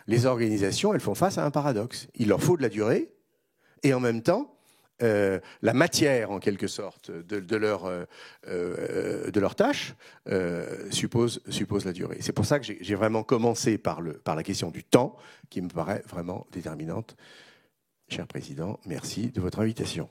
Les organisations, elles font face à un paradoxe. Il leur faut de la durée, et en même temps, la matière, en quelque sorte, de leur tâche suppose la durée. C'est pour ça que j'ai vraiment commencé par la question du temps, qui me paraît vraiment déterminante. Cher Président, merci de votre invitation.